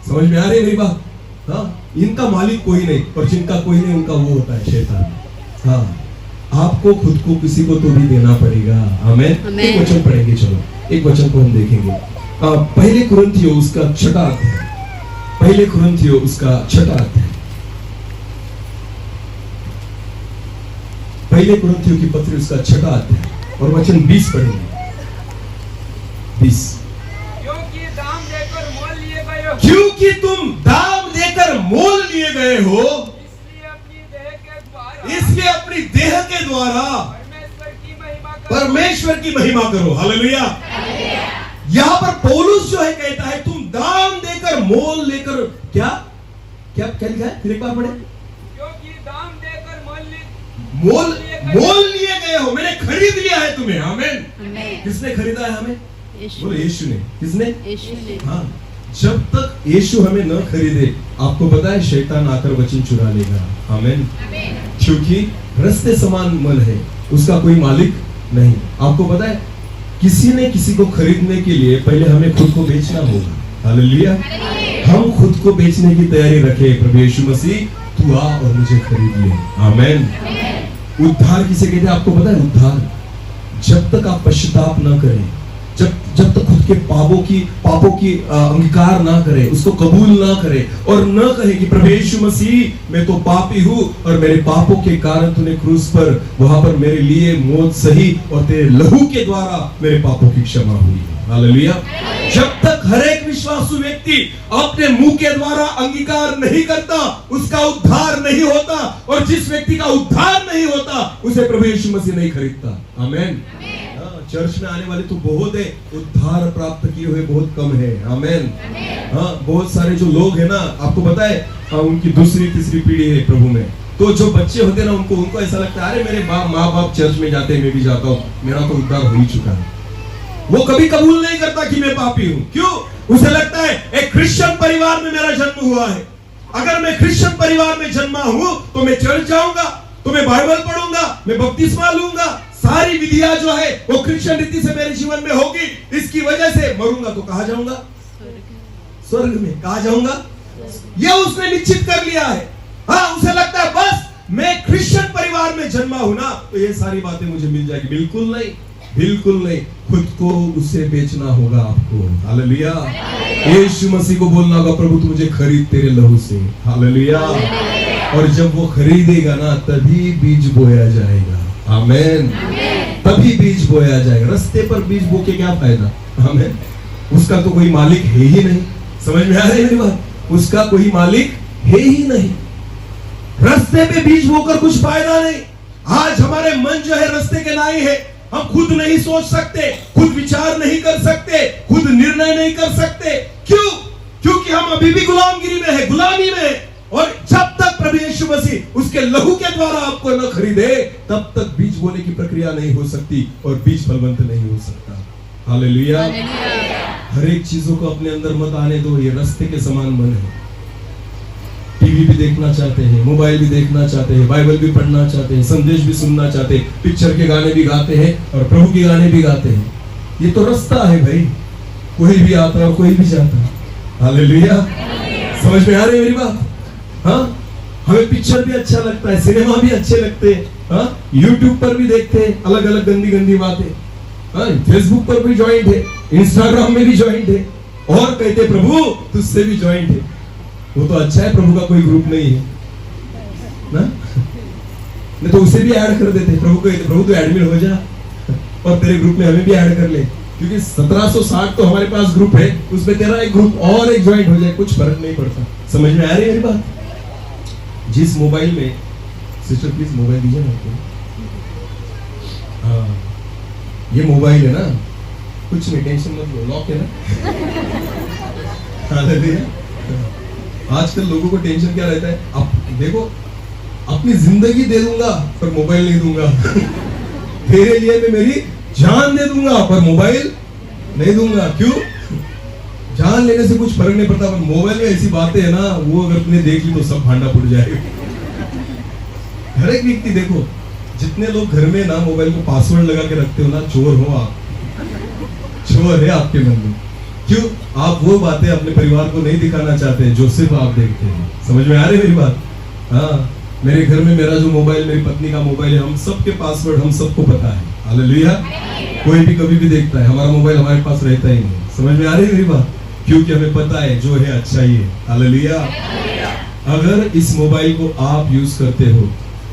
[SPEAKER 1] समझ में आ रही है मेरी बात? हाँ, इनका मालिक कोई नहीं, और जिनका कोई नहीं उनका वो होता है शैतान। हाँ, आपको खुद को किसी को तो भी देना पड़ेगा। आमीन। एक वचन पढ़ेंगे, चलो एक वचन को हम देखेंगे। पहले कुरिन्थियों उसका 6वां अध्याय, पहले कुरिन्थियों उसका 6वां अध्याय, पहले कुरिन्थियों की पत्री उसका 6वां अध्याय और वचन 20 पढ़ेंगे। 20
[SPEAKER 3] क्योंकि दाम देकर मोल लिए गए हो,
[SPEAKER 1] क्योंकि तुम दाम देकर मोल लिए गए हो, इसलिए अपनी देह के द्वारा परमेश्वर की महिमा करो। हालेलुया। यहां पर पौलुस जो है कहता है तुम दाम देकर मोल लेकर, क्या क्या क्या लिखा है? फिर एक बार पढ़े।
[SPEAKER 3] क्योंकि दाम देकर
[SPEAKER 1] मोल लिए गए हो, मैंने खरीद लिया है तुम्हें। आमीन। किसने खरीदा है हमें? बोलो यीशु ने। किसने? यीशु ने। हाँ, जब तक यीशु हमें न खरीदे, आपको पता है शैतान आकर वचन चुरा लेगा। आमीन। क्योंकि रास्ते समान मन है, उसका कोई मालिक नहीं। आपको पता है किसी ने किसी को खरीदने के लिए पहले हमें खुद को बेचना होगा। हालेलुया। हम खुद को बेचने की तैयारी रखें। प्रभु यीशु मसीह तू आ और मुझे खरीद ले। आमीन। उद्धार किसे कहते हैं? आपको पता है उद्धार जब तक आप पश्चाताप न करें, जब तक खुद के पापों की अंगीकार ना करे, उसको कबूल ना करे और न कहे कि प्रभु यीशु मसीह मैं तो पापी हूँ और मेरे पापों के कारण तूने क्रूस पर वहां पर मेरे लिए मौत सही और तेरे लहू के द्वारा मेरे पापों की क्षमा हुई। हालेलुया। जब तक हर एक विश्वासु व्यक्ति अपने मुंह के द्वारा अंगीकार नहीं करता, उसका उद्धार नहीं होता, और जिस व्यक्ति का उद्धार नहीं होता उसे प्रभु यीशु मसीह नहीं खरीदता। आमीन। चर्च में आने वाले तो बहुत है, उद्धार प्राप्त किए हुए बहुत कम है। आमीन। हाँ, बहुत सारे जो लोग हैं ना, आपको पता है उनकी दूसरी तीसरी पीढ़ी है प्रभु में, तो जो बच्चे होते हैं ना उनको ऐसा लगता है अरे मेरे माँ बाप चर्च में जाते हैं, मैं भी जाता हूँ, मेरा तो उद्धार हो ही चुका है। वो कभी कबूल नहीं करता कि मैं पापी हूँ। क्यों? उसे लगता है एक क्रिश्चियन परिवार में मेरा जन्म हुआ है, अगर मैं क्रिश्चियन परिवार में जन्मा हूँ तो मैं चर्च जाऊंगा, तो मैं बाइबल पढ़ूंगा, मैं बपतिस्मा लूंगा, सारी विधियां जो है वो क्रिश्चियन रीति से मेरे जीवन में होगी, इसकी वजह से मरूंगा तो कहां जाऊंगा? स्वर्ग में। कहां जाऊंगा? यह उसने निश्चित कर लिया है। हाँ, उसे लगता है बस मैं क्रिश्चियन परिवार में जन्मा हूं ना तो ये सारी बातें मुझे मिल जाएगी। बिल्कुल नहीं, बिल्कुल नहीं। खुद को उससे बेचना होगा आपको। हालेलुया। यीशु मसीह को बोलना होगा प्रभु तू मुझे खरीद तेरे लहू से। हालेलुया। और जब वो खरीदेगा ना तभी बीज बोया जाएगा। आमीन। तभी बीज बोया जाएगा। रास्ते पर बीज बो के क्या फायदा? आमीन। उसका तो कोई मालिक है ही नहीं, समझ में आ रही है मेरी बात? उसका कोई मालिक है ही नहीं। रास्ते पे बीज बोकर कुछ फायदा नहीं। आज हमारे मन जो है रास्ते के नाई है। हम खुद नहीं सोच सकते, खुद विचार नहीं कर सकते, खुद निर्णय नहीं कर सकते। क्यों? क्योंकि हम अभी भी गुलामगिरी में है, गुलामी में है। और जब तक प्रभु यीशु मसीह उसके लहू के द्वारा आपको न खरीदे, तब तक बीज बोने की प्रक्रिया नहीं हो सकती और बीज फलवंत नहीं हो सकता। हालेलुया। हर एक चीजों को अपने अंदर मत आने दो। ये रास्ते के समान मन है। टीवी भी देखना चाहते हैं, मोबाइल भी देखना चाहते हैं, बाइबल भी पढ़ना चाहते हैं, संदेश भी सुनना चाहते हैं, पिक्चर के गाने भी गाते हैं और प्रभु के गाने भी गाते हैं। ये तो रास्ता है भाई, कोई भी आता है और कोई भी जाता है। हालेलुया। समझ में आ रही है मेरी बात? हाँ, हमें पिक्चर भी अच्छा लगता है, सिनेमा भी अच्छे लगते हैं, हाँ, यूट्यूब पर भी देखते हैं अलग अलग गंदी गंदी बातें, हाँ, फेसबुक पर भी ज्वाइंट है, इंस्टाग्राम में भी ज्वाइंट है और कहते प्रभु तुझसे भी ज्वाइंट है। वो तो अच्छा है, प्रभु का कोई ग्रुप नहीं है ना, नहीं तो उसे भी ऐड कर देते। प्रभु को प्रभु तो एडमिन हो जा और तेरे ग्रुप में हमें भी ऐड कर ले, क्योंकि 1760 तो हमारे पास ग्रुप है, उसमें तेरा एक ग्रुप और एक ज्वाइंट हो जाए, कुछ फर्क नहीं पड़ता। समझ में आ रही है मेरी बात? जिस मोबाइल में, सिस्टर प्लीज मोबाइल दीजिए ना। हाँ, ये मोबाइल है ना, कुछ नहीं, टेंशन मत लो, लॉक है ना। हालेलुया। आजकल लोगों को टेंशन क्या रहता है? अब देखो, अपनी जिंदगी दे दूंगा पर मोबाइल नहीं दूंगा। तेरे लिए मैं मेरी जान दे दूंगा पर मोबाइल नहीं दूंगा। क्यों? जान लेने से कुछ फर्क नहीं पड़ता, पर मोबाइल में ऐसी बातें है ना, वो अगर तुमने देख ली तो सब भांडा फूट जाएगा। हर एक व्यक्ति देखो, जितने लोग घर में ना मोबाइल को पासवर्ड लगा के रखते हो ना, चोर हो आप, चोर है आपके मन में। क्यों? आप वो बातें अपने परिवार को नहीं दिखाना चाहते हैं जो सिर्फ आप देखते हैं। समझ में आ रही है मेरी बात? हाँ, मेरे घर में मेरा जो मोबाइल, मेरी पत्नी का मोबाइल है, हम सबके पासवर्ड हम सबको पता है। हालेलुया। कोई भी कभी भी देखता है, हमारा मोबाइल हमारे पास रहता ही नहीं। समझ में आ रही है मेरी बात? क्योंकि हमें पता है जो है अच्छा ही है। हालेलुया। अगर इस मोबाइल को आप यूज करते हो,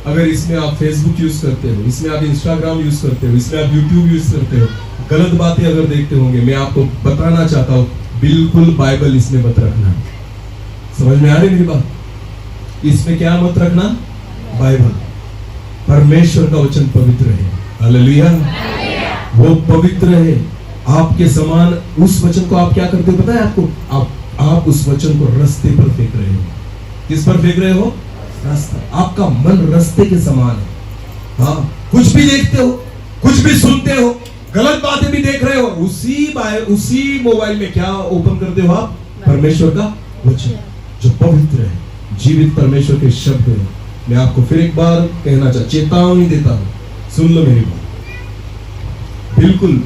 [SPEAKER 1] अगर इसमें आप फेसबुक यूज करते हो, इसमें आप इंस्टाग्राम यूज करते हो, इसमें आप यूट्यूब यूज करते हो, गलत बातें अगर देखते होंगे, मैं आपको बताना चाहता हूं, बिल्कुल बाइबल इसमें मत रखना। समझ में आ रही मेरी बात? इसमें क्या मत रखना? बाइबल। परमेश्वर का वचन पवित्र है। हालेलुया। वो पवित्र है। आपके समान उस वचन को आप क्या करते हो पता है आपको? आप उस वचन को रास्ते पर फेंक रहे हो। किस पर फेंक रहे हो? रास्ता। आपका मन रास्ते के समान है। हाँ, कुछ भी देखते हो, कुछ भी सुनते हो, गलत बातें भी देख रहे हो, उसी मोबाइल में क्या ओपन करते हो आप? परमेश्वर का वचन जो पवित्र है, जीवित परमेश्वर के शब्द है। मैं आपको फिर एक बार कहना चेतावनी देता हूं, सुन लो मेरी बात। बिल्कुल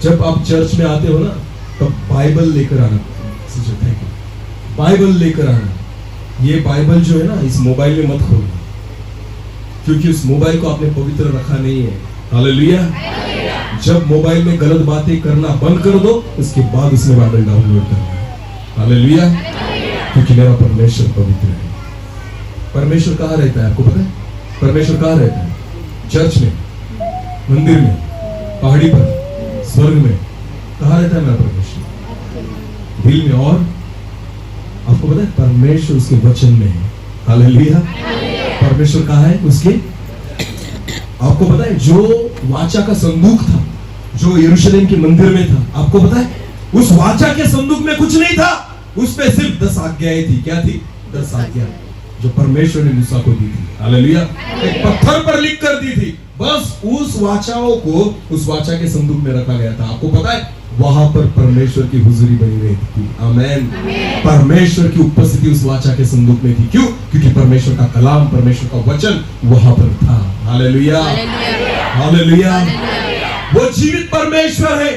[SPEAKER 1] जब आप चर्च में आते हो ना, तब बाइबल लेकर आना। बाइबल लेकर आना। ये बाइबल जो है ना, इस मोबाइल में मत खोलना, क्योंकि उस मोबाइल को आपने पवित्र रखा नहीं है। हालेलुया। जब मोबाइल में गलत बातें करना बंद कर दो, उसके बाद उसमें बाइबल डाउनलोड करना। हालेलुया। क्योंकि मेरा परमेश्वर पवित्र है। परमेश्वर कहाँ रहता है आपको पता है? परमेश्वर कहाँ रहता है? चर्च में, मंदिर में, पहाड़ी पर, स्वर्ग में। कहाँ रहता है मेरा परमेश्वर? दिल में। और आपको पता है परमेश्वर उसके वचन में है। हालेलुया। परमेश्वर कहाँ है? उसके, आपको पता है जो वाचा का संदूक था, जो यरूशलेम के मंदिर में था, आपको पता है उस वाचा के संदूक में कुछ नहीं था, उसमें सिर्फ 10 आज्ञाएं थी। क्या थी? 10 आज्ञा जो परमेश्वर ने मूसा को दी थी। हालेलुया। एक पत्थर पर लिख कर दी थी। बस उस वाचाओं को उस वाचा के संदूक में रखा गया था। आपको पता है वहां पर परमेश्वर की हुजूरी बनी रहती थी। आमेन। परमेश्वर की उपस्थिति उस वाचा के संदूक में थी। क्यों? क्योंकि परमेश्वर का कलाम, परमेश्वर का वचन वहां पर था। हालेलुया। हालेलुया। वो जीवित परमेश्वर है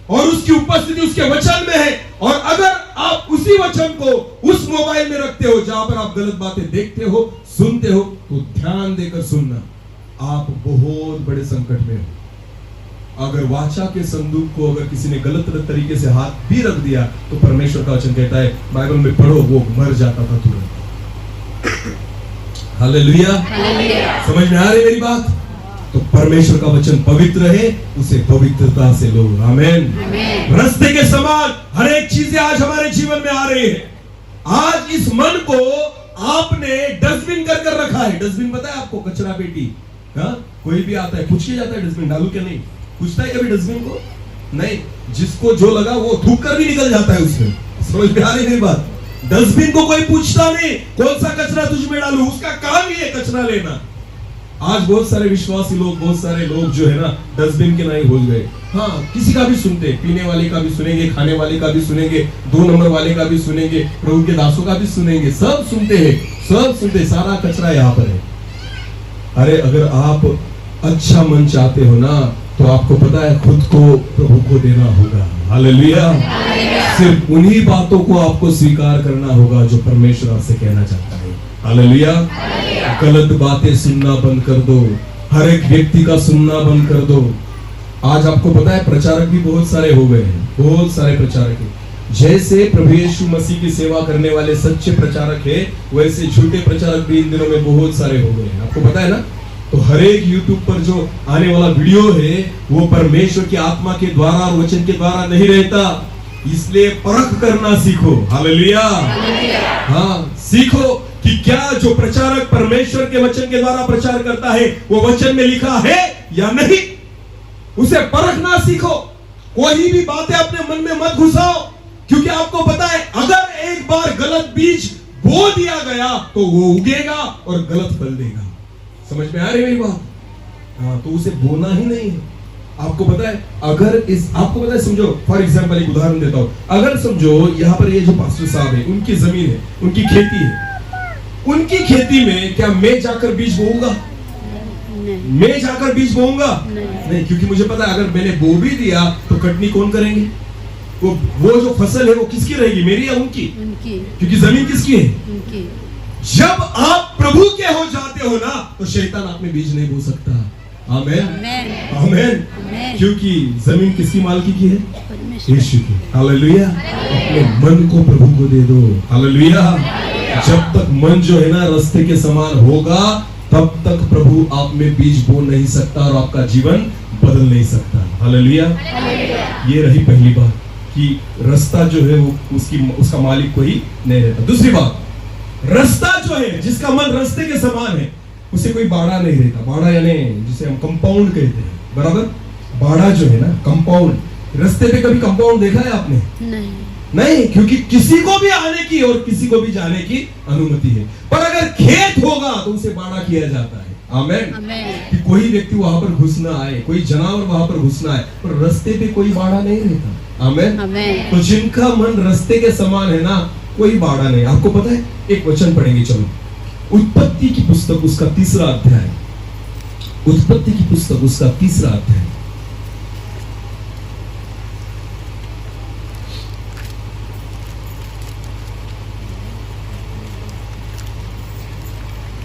[SPEAKER 1] और उसकी उपस्थिति उसके वचन में है। और अगर आप उसी वचन को उस मोबाइल में रखते हो जहां पर आप गलत बातें देखते हो, सुनते हो, तो ध्यान देकर सुनना, आप बहुत बड़े संकट में हो। अगर वाचा के संदूक को अगर किसी ने गलत तरीके से हाथ भी रख दिया, तो परमेश्वर का वचन कहता है, बाइबल में पढ़ो, वो मर जाता था तुरंत। हालेलुया। समझ में आ रही मेरी बात? तो परमेश्वर का वचन पवित्र है, उसे पवित्रता से लो। आमेन। रास्ते के समान हर एक चीजें आज हमारे जीवन में आ रही है। आज इस मन को आपने डस्टबिन कर कर रखा है। डस्टबिन पता है आपको? कचरा पेटी। हाँ, कोई भी आता है पूछ के जाता है डस्टबिन डालू क्या? नहीं पूछता है कभी डस्टबिन को? नहीं, जिसको जो लगा वो थूक कर भी निकल जाता है उसमें। समझ में आ रही मेरी बात? डस्टबिन को कोई पूछता नहीं कौन सा कचरा तुझ में डालू, उसका काम ही है कचरा लेना। आज बहुत सारे विश्वासी लोग, बहुत सारे लोग जो है ना डस्टबिन के नहीं भूल गए। हाँ, किसी का भी सुनते, पीने वाले का भी सुनेंगे, खाने वाले का भी सुनेंगे, 2 नंबर वाले का भी सुनेंगे, प्रभु के दासों का भी सुनेंगे, सब सुनते हैं, सब सुनते, सारा कचरा यहाँ पर है। अरे अगर आप अच्छा मन चाहते हो ना तो आपको पता है खुद को प्रभु को देना होगा। हालेलुया। सिर्फ उन्हीं बातों को आपको स्वीकार करना होगा जो परमेश्वर आपसे कहना चाहता है। हालेलुया। गलत बातें सुनना बंद कर दो, हर एक व्यक्ति का सुनना बंद कर दो। आज आपको पता है प्रचारक भी बहुत सारे हो गए हैं, बहुत सारे प्रचारक हैं। जैसे प्रभु यीशु मसीह की सेवा करने वाले सच्चे प्रचारक है, वैसे झूठे प्रचारक भी इन दिनों में बहुत सारे हो गए हैं। आपको पता है ना? तो हर एक यूट्यूब पर जो आने वाला वीडियो है वो परमेश्वर की आत्मा के द्वारा और वचन के द्वारा नहीं रहता, इसलिए परख करना सीखो। हालेलुया। हाँ, सीखो कि क्या जो प्रचारक परमेश्वर के वचन के द्वारा प्रचार करता है वो वचन में लिखा है या नहीं, उसे परखना सीखो। कोई भी बातें अपने मन में मत घुसाओ, क्योंकि आपको पता है अगर एक बार गलत बीज बो दिया गया तो वो उगेगा और गलत फल देगा। समझ में आ रही मेरी बात? हाँ, तो उसे बोना ही नहीं है। आपको पता है अगर आपको पता है, समझो फॉर एग्जांपल एक उदाहरण देता हूं। अगर समझो यहाँ पर ये जो पास्टर साहब है, उनकी जमीन है, उनकी खेती है, उनकी खेती में क्या मैं जाकर बीज बोऊंगा? मैं जाकर बीज बोऊंगा? नहीं, क्योंकि मुझे पता है अगर मैंने बो भी दिया तो कटनी कौन करेंगे? वो जो फसल है वो किसकी रहेगी, मेरी या उनकी? क्योंकि जमीन किसकी है? उनकी। जब आप प्रभु के हो जाते हो ना तो शैतान आप में बीज नहीं बो सकता। आमेन, आमेन। क्योंकि जमीन किसकी मालकी की है? यीशु की। हालेलुया। अपने मन को प्रभु को दे दो। हालेलुया। जब तक मन जो है ना रास्ते के समान होगा तब तक प्रभु आप में बीज बो नहीं सकता और आपका जीवन बदल नहीं सकता। हालेलुया। ये रही पहली बात कि रास्ता जो है वो उसका मालिक कोई नहीं रहता। दूसरी बात, रास्ता जो है जिसका मन रास्ते के समान है उसे कोई बाड़ा नहीं रहता। बाड़ा यानी जिसे हम कंपाउंड कहते हैं, बराबर? बाड़ा जो है ना कंपाउंड, रास्ते पे कभी कंपाउंड देखा है आपने? नहीं, क्योंकि किसी को भी आने की और किसी को भी जाने की अनुमति है। पर अगर खेत होगा तो उसे बाड़ा किया जाता है। आमेन। कि कोई व्यक्ति वहां पर घुस ना आए, कोई जानवर वहां पर घुस ना आए, पर रास्ते पे कोई बाड़ा नहीं रहता। आमेन। तो जिनका मन रास्ते के समान है ना, कोई बाड़ा नहीं। आपको पता है एक वचन पढ़ेंगे, चलो। उत्पत्ति की पुस्तक उसका 3रा अध्याय, उत्पत्ति की पुस्तक उसका 3रा अध्याय।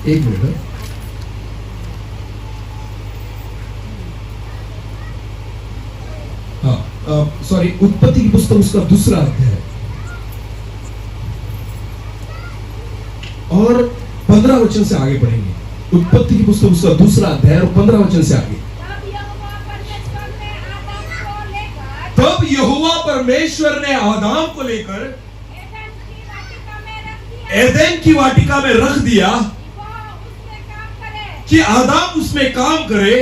[SPEAKER 1] एक मिनट। हाँ, सॉरी, उत्पत्ति की पुस्तक उसका 2रा अध्याय और 15 वचन से आगे पढ़ेंगे। उत्पत्ति की पुस्तक उसका 2रा अध्याय और 15 वचन से आगे। तब यहोवा परमेश्वर ने आदम को लेकर एदेन की वाटिका में रख दिया कि आदम उसमें काम करे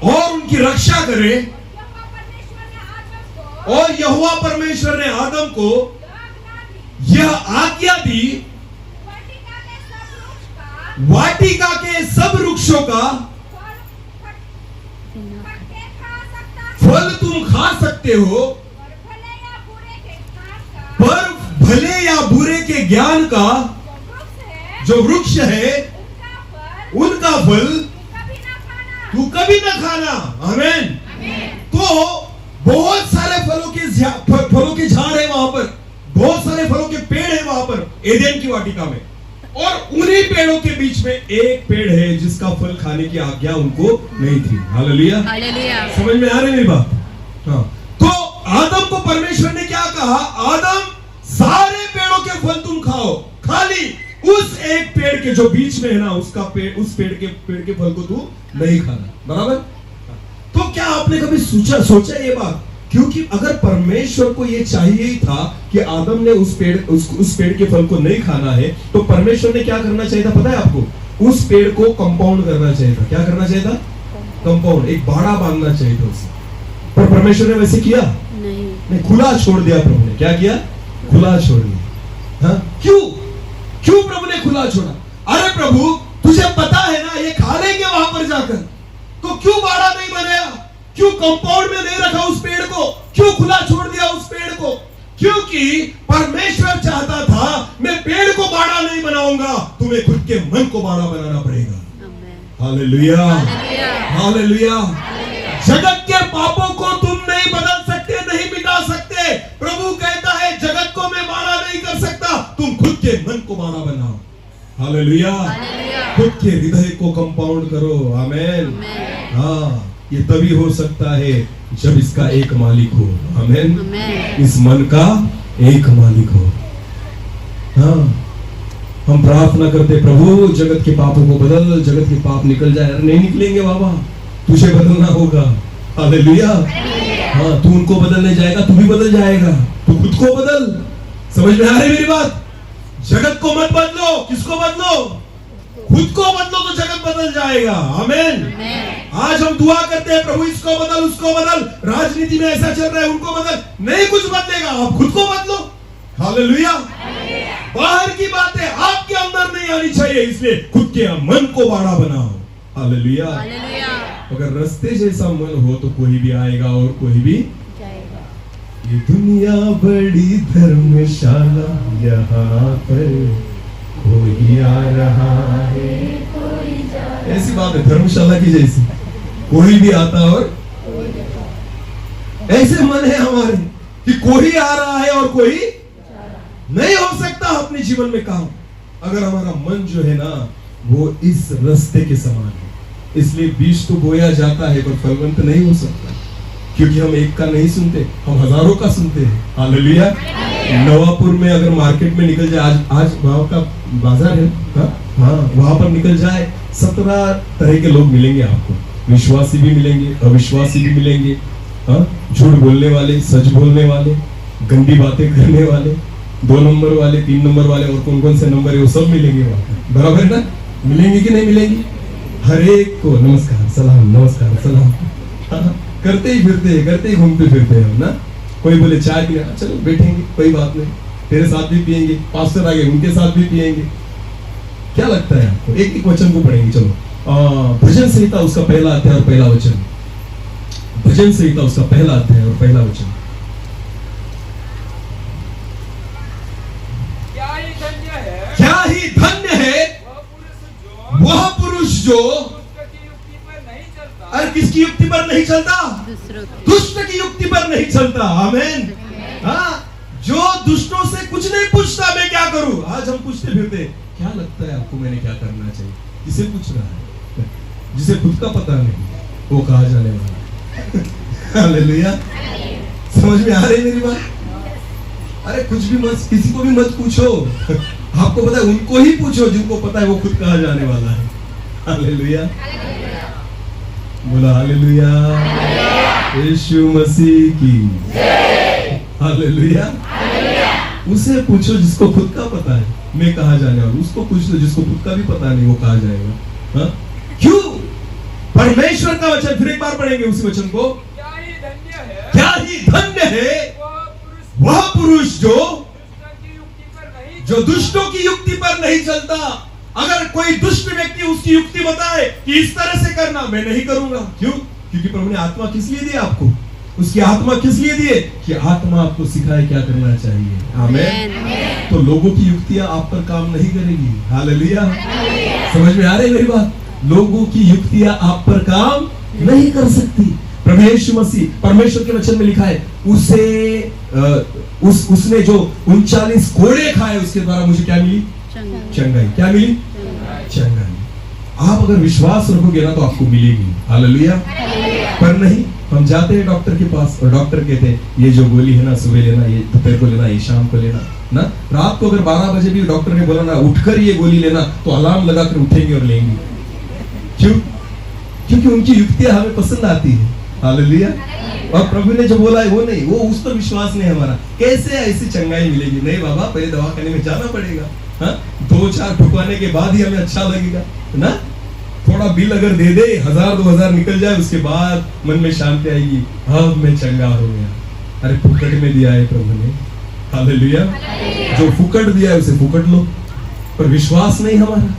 [SPEAKER 1] और उनकी रक्षा करे। और यहोवा परमेश्वर ने आदम को यह आज्ञा दी, वाटिका के सब वृक्षों का फल तुम खा सकते हो, पर भले या बुरे के ज्ञान का जो वृक्ष है उनका फल तू कभी ना खाना। आमीन। तो बहुत सारे फलों के झाड़ है वहां पर, बहुत सारे फलों के पेड़ है वहां पर एदेन की वाटिका में, और उन्हीं पेड़ों के बीच में एक पेड़ है जिसका फल खाने की आज्ञा उनको नहीं थी। हालेलुया। समझ में आ रही मेरी बात? हाँ। तो आदम को परमेश्वर ने क्या कहा? आदम, सारे पेड़ों के फल तुम खाओ, खाली उस एक पेड़ के जो बीच में है ना, उसका पेड़, उस पेड़ के फल को तू नहीं खाना। बराबर? तो क्या आपने कभी सोचा ये बात? क्योंकि अगर परमेश्वर को ये चाहिए ही था कि आदम ने उस पेड़ के फल को नहीं खाना है, तो परमेश्वर ने क्या करना चाहिए था पता है आपको? उस पेड़ को कंपाउंड करना चाहिए था। क्या करना चाहिए था? कंपाउंड, एक बाड़ा बांधना चाहिए था उसे। पर परमेश्वर ने वैसे किया नहीं, खुला छोड़ दिया प्रभु ने। क्या किया? खुला छोड़ दिया। हाँ? क्यों प्रभु ने खुला छोड़ा? अरे प्रभु, तुझे पता है ना ये खा लेंगे वहां पर जाकर, तो क्यों बाड़ा नहीं बनाया? क्यों कंपाउंड में नहीं रखा उस पेड़ को? क्यों खुला छोड़ दिया उस पेड़ को? क्योंकि परमेश्वर चाहता था मैं पेड़ को बाड़ा नहीं बनाऊंगा, तुम्हें खुद के मन को बाड़ा बनाना पड़ेगा। Hallelujah, hallelujah. जगत के पापों को तुम नहीं बदल सकते, नहीं मिटा सकते। प्रभु कहता है जगत को मैं बाड़ा नहीं कर सकता, तुम खुद के मन को बाड़ा बनाओ। हालेलुया। खुद के हृदय को कंपाउंड करो। आमेन। हाँ, ये तभी हो सकता है जब इसका एक मालिक हो। आमेन। इस मन का एक मालिक हो। हाँ, हम प्रार्थना करते प्रभु जगत के पापों को बदल, जगत के पाप निकल जाए। अरे नहीं निकलेंगे बाबा, तुझे बदलना होगा। हालेलुया। हाँ, तू उनको बदलने जाएगा, तू भी बदल जाएगा। तू खुद को बदल। समझ में आ रही मेरी बात? जगत को मत बदलो। किसको बदलो? खुद को बदलो तो जगत बदल जाएगा। आमीन। आज हम दुआ करते हैं प्रभु इसको बदल, उसको बदल, राजनीति में ऐसा चल रहा है उनको बदल। नहीं कुछ बदलेगा, आप खुद को बदलो। हालेलुया। बाहर की बातें आपके अंदर नहीं आनी चाहिए, इसलिए खुद के मन को बाड़ा बनाओ। हालेलुया। अगर रास्ते जैसा मन हो तो कोई भी आएगा और कोई भी जाएगा। ये दुनिया बड़ी धर्मशाला, यहाँ पर कोई आ रहा है, ऐसी बात है धर्मशाला की जैसी। कोई भी आता और ऐसे मन है हमारे कि कोई आ रहा है और कोई नहीं हो सकता अपने जीवन में काम। अगर हमारा मन जो है ना वो इस रास्ते के समान है, इसलिए बीज तो बोया जाता है पर फलवंत नहीं हो सकता, क्योंकि हम एक का नहीं सुनते, हम हजारों का सुनते हैं। हालेलुया। नवापुर में अगर मार्केट में निकल जाए, आज वहां का बाजार है, हाँ, वहां पर निकल जाए 17 तरह के लोग मिलेंगे आपको। विश्वासी भी मिलेंगे, अविश्वासी भी मिलेंगे, हाँ, झूठ बोलने वाले, सच बोलने वाले, गंदी बातें करने वाले, 2 नंबर वाले, 3 नंबर वाले, और कौन कौन से नंबर है वो सब मिलेंगे वहां पर। बराबर है ना? मिलेंगे कि नहीं मिलेंगे? हर एक को नमस्कार सलाम, नमस्कार सलाम, हाँ, करते ही घूमते फिरते हैं ना। कोई बोले चाय पिया, चलो बैठेंगे, कोई बात नहीं, तेरे साथ भी पिएंगे, पास्टर आ गए उनके साथ भी पिएंगे। क्या लगता है आपको? एक एक वचन को पढ़ेंगे। चलो, भजन संहिता उसका पहला अध्याय और पहला वचन। भजन संहिता उसका पहला अध्याय और पहला वचन।
[SPEAKER 3] क्या ही धन्य है,
[SPEAKER 1] क्या ही धन्य है वह पुरुष जो
[SPEAKER 3] दुष्ट की युक्ति पर नहीं चलता।
[SPEAKER 1] और किसकी युक्ति पर नहीं चलता? दुष्ट की युक्ति पर नहीं चलता। आमीन। हाँ, जो दुष्टों से कुछ नहीं पूछता मैं क्या करूं। आज हम पूछते फिरते, क्या लगता है आपको मैंने क्या करना चाहिए? किसे पूछ रहा है? जिसे खुद का पता नहीं वो कहाँ जाने वाला। हालेलुया। समझ में आ रही मेरी बात? अरे कुछ भी मत, किसी को भी मत पूछो। आपको पता है उनको ही पूछो जिनको पता है वो खुद कहाँ जाने वाला है। हालेलुया। बोला हालेलुया। यीशु मसीह की जय। हालेलुया। उसे पूछो जिसको खुद का पता है मैं कहाँ जाने वाला हूं। उसको पूछ लो जिसको खुद का भी पता नहीं वो कहाँ जाएगा। हाँ? क्यों? परमेश्वर का वचन फिर एक बार पढ़ेंगे उसी वचन को।
[SPEAKER 3] क्या ही धन्य है,
[SPEAKER 1] क्या ही धन्य है वह पुरुष जो दुष्टों की युक्ति पर नहीं चलता। अगर कोई दुष्ट व्यक्ति उसकी युक्ति बताए कि इस तरह से करना, मैं नहीं करूंगा। क्यों? क्योंकि प्रभु ने आत्मा किस लिए दी आपको? उसकी आत्मा किस लिए दिए? कि आत्मा आपको सिखाए क्या करना चाहिए। आमीन। तो लोगों की युक्तियां आप पर काम नहीं करेगी। हालेलुया। समझ में आ रही मेरी बात? लोगों की युक्तियां आप पर काम नहीं कर सकती। प्रभु यीशु मसीह, परमेश्वर के वचन में लिखा है उसने जो 39 घोड़े खाए उसके द्वारा मुझे क्या मिली? चंगाई। क्या मिली? चंगाई। आप अगर विश्वास रखोगे ना तो आपको मिलेगी। हालेलुया। पर नहीं, हम जाते हैं डॉक्टर के पास और डॉक्टर कहते हैं ये जो गोली है ना सुबह लेना, ये दोपहर को लेना, ये शाम को लेना ना। रात को अगर 12 बजे भी डॉक्टर ने बोला ना उठकर ये गोली लेना, तो अलार्म लगाकर उठेंगे और लेंगे। क्यों? क्योंकि उनकी युक्तियां हमें पसंद आती है। हालेलुया। और प्रभु ने जो बोला है वो नहीं, वो उस पर विश्वास नहीं हमारा। कैसे ऐसी चंगाई मिलेगी? नहीं बाबा, पहले दवाखाने में जाना पड़ेगा, हाँ 2-4 ठुकवाने के बाद ही हमें अच्छा लगेगा ना। थोड़ा बिल अगर दे दे, 1000-2000 निकल जाए, उसके बाद मन में शांति आएगी, अब मैं चंगा हो गया। अरे फुकट में दिया है प्रभु ने। हालेलुया। जो फुकट दिया है उसे फुकट लो, पर विश्वास नहीं हमारा।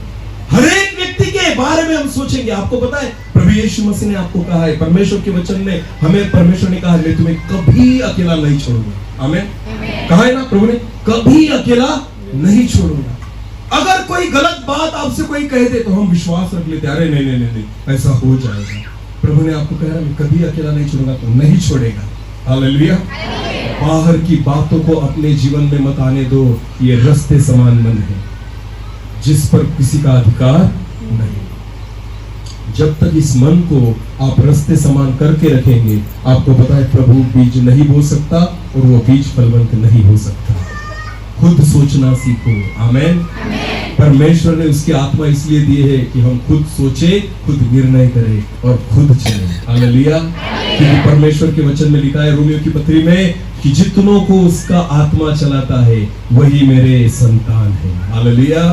[SPEAKER 1] हर एक व्यक्ति के बारे में हम सोचेंगे। आपको पता है प्रभु यीशु मसीह ने आपको कहा है, परमेश्वर के वचन में हमें परमेश्वर ने कहा है मैं तुम्हें कभी अकेला नहीं छोड़ूंगा। आमीन। कहा है ना प्रभु ने, कभी अकेला नहीं छोड़ूंगा। अगर कोई गलत बात आपसे कोई कह दे तो हम विश्वास रख लेते, अरे नहीं नहीं नहीं ऐसा हो जाएगा। प्रभु ने आपको कहा मैं कभी अकेला नहीं छोड़ूंगा, तो नहीं छोड़ेगा। हालेलुया। बाहर की बातों को अपने जीवन में मत आने दो। ये रस्ते समान मन है जिस पर किसी का अधिकार नहीं। जब तक इस मन को आप रस्ते समान करके रखेंगे, आपको पता है प्रभु बीज नहीं बो सकता और वो बीज फलवंत नहीं हो सकता। खुद सोचना सीखो। आमेन। परमेश्वर ने उसकी आत्मा इसलिए दी है कि हम खुद सोचे, खुद निर्णय करें और खुद चले। हालेलुया। क्योंकि परमेश्वर के वचन में लिखा है रोमियो की पत्री में कि जितनों को उसका आत्मा चलाता है वही मेरे संतान है। हालेलुया।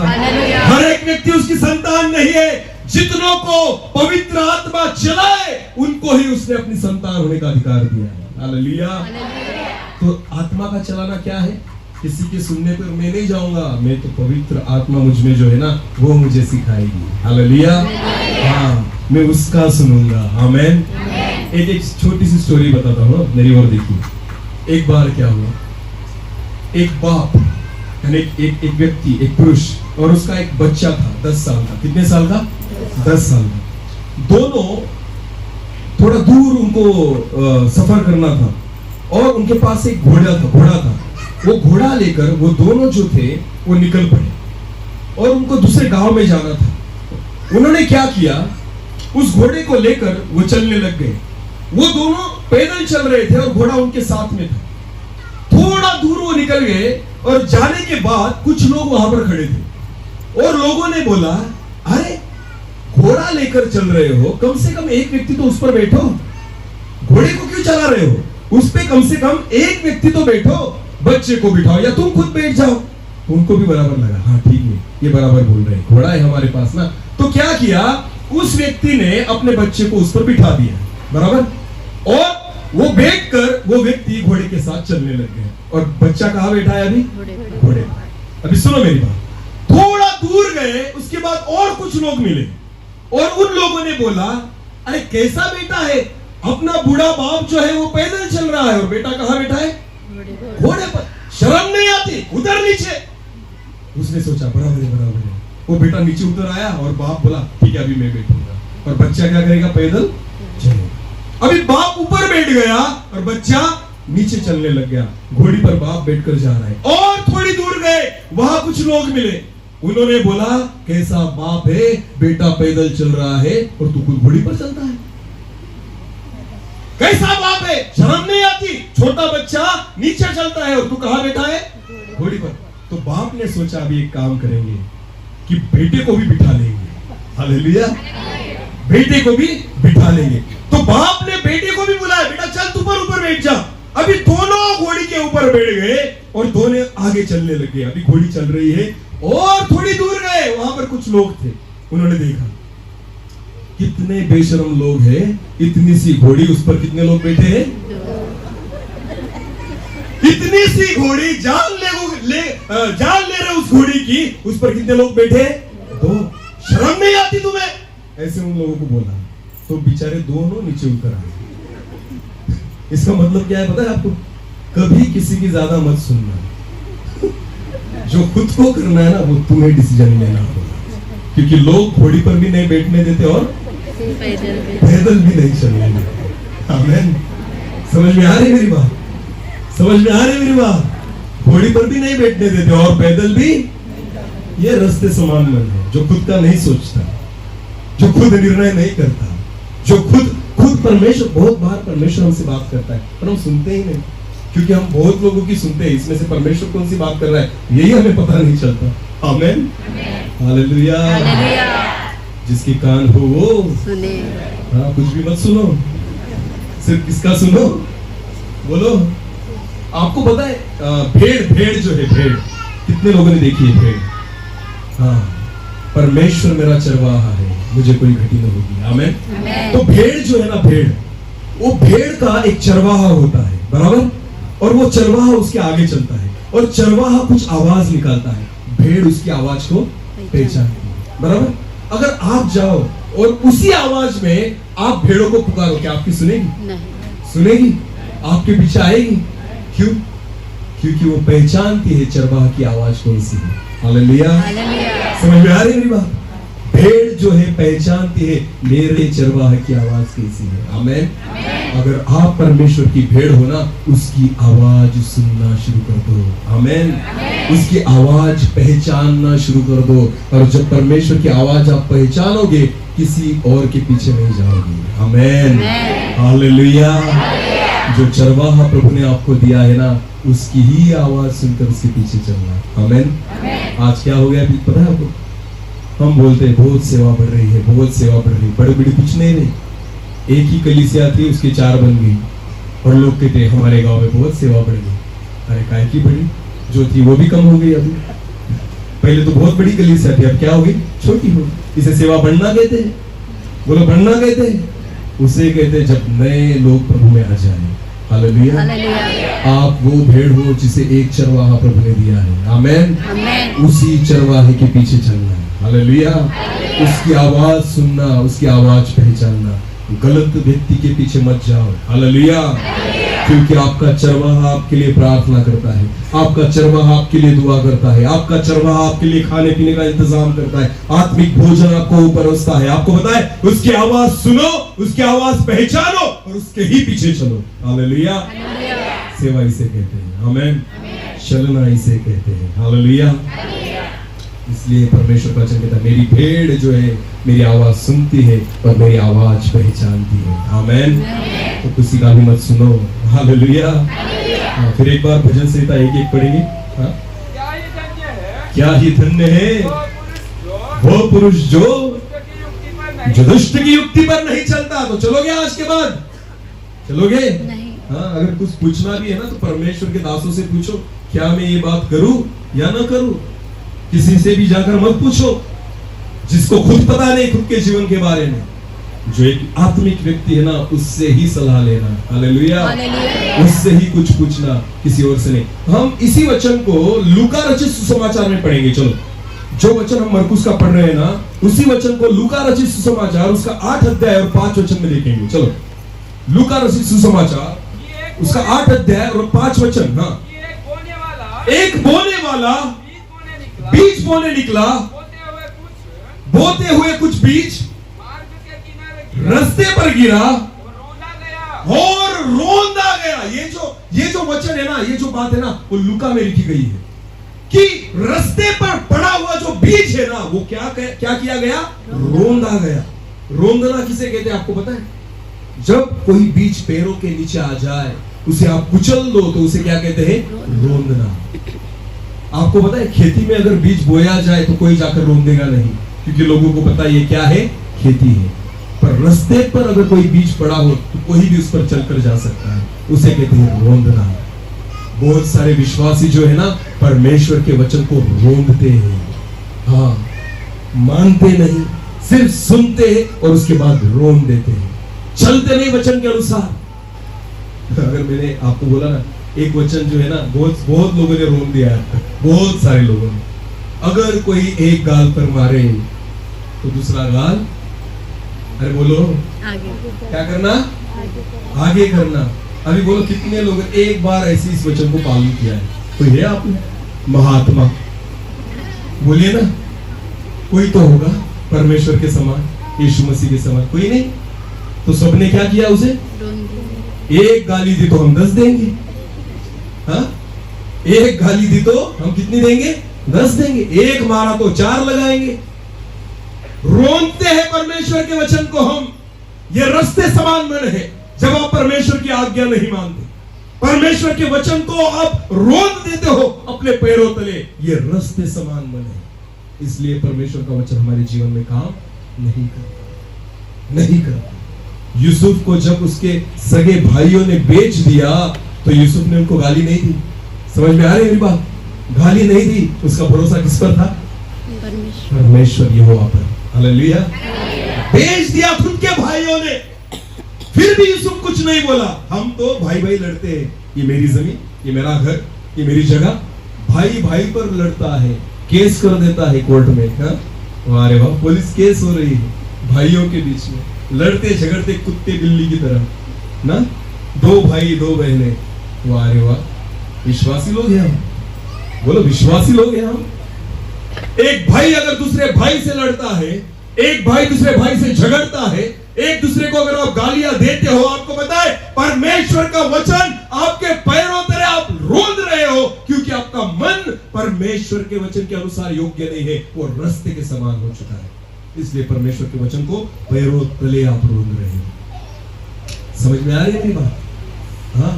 [SPEAKER 1] हर एक व्यक्ति उसकी संतान नहीं है। जितनों को पवित्र आत्मा चलाए उनको ही उसने अपनी संतान होने का अधिकार दिया है। हालेलुया। तो आत्मा का चलाना क्या है? किसी के सुनने पर मैं नहीं जाऊंगा, मैं तो पवित्र आत्मा मुझ में जो है ना वो मुझे सिखाएगी। हालेलुया। हाँ, मैं उसका सुनूंगा। आमेन। एक छोटी सी स्टोरी बताता हूँ, मेरी ओर देखिए। एक बार क्या हुआ, एक बाप यानी एक व्यक्ति, एक पुरुष और उसका एक बच्चा था 10 साल का। कितने साल का? 10 साल का। दोनों थोड़ा दूर उनको सफर करना था और उनके पास एक घोड़ा था। वो घोड़ा लेकर वो दोनों जो थे वो निकल पड़े और उनको दूसरे गांव में जाना था। उन्होंने क्या किया, उस घोड़े को लेकर वो चलने लग गए। वो दोनों पैदल चल रहे थे और घोड़ा उनके साथ में था। थोड़ा दूर वो निकल गए और जाने के बाद कुछ लोग वहां पर खड़े थे और लोगों ने बोला, अरे घोड़ा लेकर चल रहे हो, कम से कम एक व्यक्ति तो उस पर बैठो। घोड़े को क्यों चला रहे हो? उस पे कम से कम एक व्यक्ति तो बैठो, बच्चे को बिठाओ या तुम खुद बैठ जाओ। उनको भी बराबर लगा, हाँ ठीक है, ये बराबर बोल रहे हैं, घोड़ा है हमारे पास ना। तो क्या किया, उस व्यक्ति ने अपने बच्चे को उस पर बिठा दिया, बराबर, और वो बैठकर वो व्यक्ति घोड़े के साथ चलने लग गए। और बच्चा कहाँ बैठा है अभी? घोड़े पर। अभी सुनो मेरी बात। थोड़ा दूर गए, उसके बाद और कुछ लोग मिले और उन लोगों ने बोला, अरे कैसा बेटा है, अपना बूढ़ा बाप जो है वो पैदल चल रहा है और बेटा कहाँ बैठा है? घोड़े पर। शर्म नहीं आती? उतर नीचे। उसने सोचा बराबर है। वो बेटा नीचे उतर आया और बाप बोला ठीक है अभी मैं बैठूंगा। और बच्चा क्या करेगा? पैदल चलेगा। अभी बाप ऊपर बैठ गया और बच्चा नीचे चलने लग गया। घोड़ी पर बाप बैठकर जा रहा है और थोड़ी दूर गए, वहां कुछ लोग मिले। उन्होंने बोला कैसा बाप है, बेटा पैदल चल रहा है और तू खुद घोड़ी पर चलता है। कैसा बाप है, शर्म नहीं आती? छोटा बच्चा नीचे चलता है और तू कहां बैठा है? घोड़ी पर। तो बाप ने सोचा अभी एक काम करेंगे कि बेटे को भी बिठा लेंगे। हालेलुया। बेटे को भी बिठा लेंगे। तो बाप ने बेटे को भी बुलाया, बेटा चल तू पर ऊपर बैठ जा। अभी दोनों घोड़ी के ऊपर बैठ गए और दोनों आगे चलने लगे। अभी घोड़ी चल रही है और थोड़ी दूर गए, वहां पर कुछ लोग थे। उन्होंने देखा कितने बेशरम लोग हैं, इतनी सी घोड़ी, उस पर कितने लोग बैठे हैं? इतनी सी घोड़ी, जान ले रहे उस घोड़ी की, उस पर कितने लोग बैठे? 2। शर्म नहीं आती तुम्हें? ऐसे उन लोगों को बोला। तो बेचारे दोनों नीचे उतर आए। इसका मतलब क्या है पता है आपको? कभी किसी की ज्यादा मत सुनना। जो खुद को करना है ना वो तुम्हें डिसीजन लेना होगा, क्योंकि लोग घोड़ी पर भी नहीं बैठने देते और पैदल भी नहीं चलने देते। आमीन। समझ में आ रही मेरी बात? समझ में आ रही मेरी बात? घोड़ी पर भी नहीं बैठने देते और पैदल भी। ये रास्ते समान मन है जो खुद का नहीं सोचता, जो खुद निर्णय नहीं करता, जो खुद परमेश्वर बहुत बार परमेश्वर हमसे बात करता है, पर हम सुनते ही नहीं, क्योंकि हम बहुत लोगों की सुनते हैं। इसमें से परमेश्वर कौन सी बात कर रहा है यही हमें पता नहीं चलता। आमेन, हालेलुया। जिसके कान हो वो
[SPEAKER 2] सुने।
[SPEAKER 1] हाँ, कुछ भी मत सुनो, सिर्फ किसका सुनो, बोलो। आपको पता है भेड़ जो है, भेड़ कितने लोगों ने देखी है भेड़? हाँ, परमेश्वर मेरा चरवाहा है, मुझे कोई घटी न होगी। आमेन। तो भेड़ जो है ना, भेड़, वो भेड़ का एक चरवाहा होता है, बराबर, और वो चरवाहा उसके आगे चलता है, और चरवाहा कुछ आवाज निकालता है, भेड़ उसकी आवाज को पहचानती है, बराबर। अगर आप जाओ और उसी आवाज में आप भेड़ों को पुकारो, क्या आपकी सुनेगी?
[SPEAKER 2] नहीं।
[SPEAKER 1] सुनेगी? आपके पीछे आएगी? क्यों? क्योंकि वो पहचानती है चरवाहा की आवाज कौन सी है। हालेलुया। समझ में आ रही मेरी बात? भेड़ जो है पहचानती है मेरे चरवाहा की आवाज कैसी है। आमेन। अगर आप परमेश्वर की भेड़ हो ना, उसकी आवाज सुनना शुरू कर दो। आमेन। उसकी आवाज पहचानना शुरू कर दो, और जब परमेश्वर की आवाज आप पहचानोगे, किसी और के पीछे नहीं जाओगे। आमेन, हालेलुया। जो चरवाहा प्रभु ने आपको दिया है ना, उसकी ही आवाज सुनकर उसके पीछे चलना। आमेन। आज क्या हो गया पता है आपको? हम बोलते हैं बहुत सेवा बढ़ रही है, बहुत सेवा बढ़ रही है, बड़ी बड़ी कुछ नहीं रही। एक ही कलीसिया थी, उसके 4 बन गई, और लोग कहते हैं हमारे गांव में बहुत सेवा बढ़ गई। अरे काहे की बढ़ी? जो थी वो भी कम हो गई। अभी पहले तो बहुत बड़ी कलीसिया थी, अब क्या हो गई? छोटी हो गई। इसे सेवा बढ़ना कहते हैं। बोलो, बढ़ना कहते हैं। उसे कहते हैं जब नए लोग प्रभु में आ जाए। हालेलुया। आप वो भेड़ हो जिसे एक चरवाहा प्रभु ने दिया है। आमेन। उसी चरवाहे के पीछे चलना है। हालेलुया। उसकी आवाज सुनना, उसकी आवाज पहचानना। गलत व्यक्ति के पीछे मत जाओ। हालेलुया। क्योंकि आपका चरवाहा आपके लिए प्रार्थना करता है, आपका चरवाहा आपके लिए दुआ करता है, आपका चरवाहा आपके लिए खाने पीने का इंतजाम करता है, आत्मिक भोजन आपको परोसता है। आपको पता है, उसकी आवाज सुनो, उसकी आवाज पहचानो, और उसके ही पीछे चलो। हालेलुया। सेवा इसे कहते हैं। आमेन। चलना इसे कहते हैं। हालेलुया। इसलिए परमेश्वर का वचन कहता है मेरी भेड़ जो है मेरी आवाज सुनती है और मेरी आवाज पहचानती है। आमेन। तो किसी का भी मत सुनो। हालेलुया। फिर एक बार भजन संहिता 1:1 पढ़ेंगे। क्या ही धन्य है वो पुरुष जो दुष्ट की युक्ति पर नहीं चलता। तो चलोगे आज के बाद? चलोगे? हाँ, अगर कुछ पूछना भी है ना, तो परमेश्वर के दासों से पूछो, क्या मैं ये बात करूं या ना करूं। किसी से भी जाकर मत पूछो जिसको खुद पता नहीं खुद के जीवन के बारे में। जो एक आत्मिक व्यक्ति है ना, उससे ही सलाह लेना। हालेलुया। उससे ही कुछ पूछना, किसी और से नहीं। हम इसी वचन को लूका रचित सुसमाचार में पढ़ेंगे। चलो, जो वचन हम मरकुस का पढ़ रहे हैं ना, उसी वचन को लूका रचित सुसमाचार उसका 8 अध्याय और 5 वचन में देखेंगे। चलो, लूका रचित सुसमाचार उसका 8 अध्याय और 5 वचन। हाँ, एक बोने वाला बीज बोने निकला, बोते हुए कुछ बीज रास्ते पर गिरा और रोंदा गया। ये जो वचन है ना, ये जो बात है ना, वो लूका में लिखी गई है कि रास्ते पर पड़ा हुआ जो बीज है ना, वो क्या किया गया? रोंदा गया। रोंदना किसे कहते हैं आपको पता है? जब कोई बीज पैरों के नीचे आ जाए, उसे आप कुचल दो, तो उसे क्या कहते हैं? रोंदना। आपको पता है, खेती में अगर बीज बोया जाए तो कोई जाकर रोंदेगा नहीं, क्योंकि लोगों को पता है ये क्या है? खेती है। पर रास्ते पर अगर कोई बीज पड़ा हो तो कोई भी उस पर चलकर जा सकता है, उसे कहते हैं रोंदना। बहुत सारे विश्वासी जो है ना, परमेश्वर के वचन को रोंदते हैं। हाँ, मानते नहीं, सिर्फ सुनते हैं और उसके बाद रोन देते हैं, चलते नहीं वचन के अनुसार। अगर मैंने आपको बोला ना, एक वचन जो है ना, बहुत लोगों ने रोन दिया है, बहुत सारे लोगों ने। अगर कोई एक गाल पर मारे तो दूसरा गाल, अरे बोलो
[SPEAKER 2] आगे
[SPEAKER 1] क्या करना? आगे करना। अभी बोलो कितने लोग एक बार ऐसे इस वचन को पालन किया है? कोई है आप में? महात्मा बोलिए ना, कोई तो होगा परमेश्वर के समान, यीशु मसीह के समान। कोई नहीं? तो सबने क्या किया? उसे एक गाली दी तो हम 10 देंगे। हाँ, एक गाली दी तो हम कितनी देंगे? 10 देंगे। एक मारा तो 4 लगाएंगे। रोनते हैं परमेश्वर के वचन को हम, ये रस्ते समान मन है। जब आप परमेश्वर की आज्ञा नहीं मानते, परमेश्वर के वचन को आप रोक देते हो अपने पैरों तले, ये रस्ते समान मन है। इसलिए परमेश्वर का वचन हमारे जीवन में काम नहीं करता। यूसुफ को जब उसके सगे भाइयों ने बेच दिया तो यूसुफ ने उनको गाली नहीं दी। समझ में आ रही है मेरी बात? गाली नहीं दी। उसका भरोसा किस पर था? परमेश्वर यहोवा पर। हालेलुया। बेच दिया खुद के भाइयों ने, फिर भी यूसुफ कुछ नहीं बोला। हम तो भाई भाई लड़ते हैं, ये मेरी जमीन, ये मेरा घर, ये मेरी जगह। भाई भाई पर लड़ता है, केस कर देता है कोर्ट में। अरे वाह, पुलिस केस हो रही है भाइयों के बीच में, लड़ते झगड़ते कुत्ते बिल्ली की तरह ना, दो भाई दो बहनें। वाह रे वाह, विश्वासी लोग हैं हम। बोलो, विश्वासी लोग हैं हम। एक भाई अगर दूसरे भाई से लड़ता है, एक भाई दूसरे भाई से झगड़ता है, एक दूसरे को अगर आप गालियां देते हो, आपको पता है परमेश्वर का वचन आपके पैरों तले आप रोंद रहे हो, क्योंकि आपका मन परमेश्वर के वचन के अनुसार योग्य नहीं है, वो रस्ते के समान हो चुका है। इसलिए परमेश्वर के वचन को पैरों तले आप रोंद रहे हो। समझ में आ रही है मेरी बात? हाँ,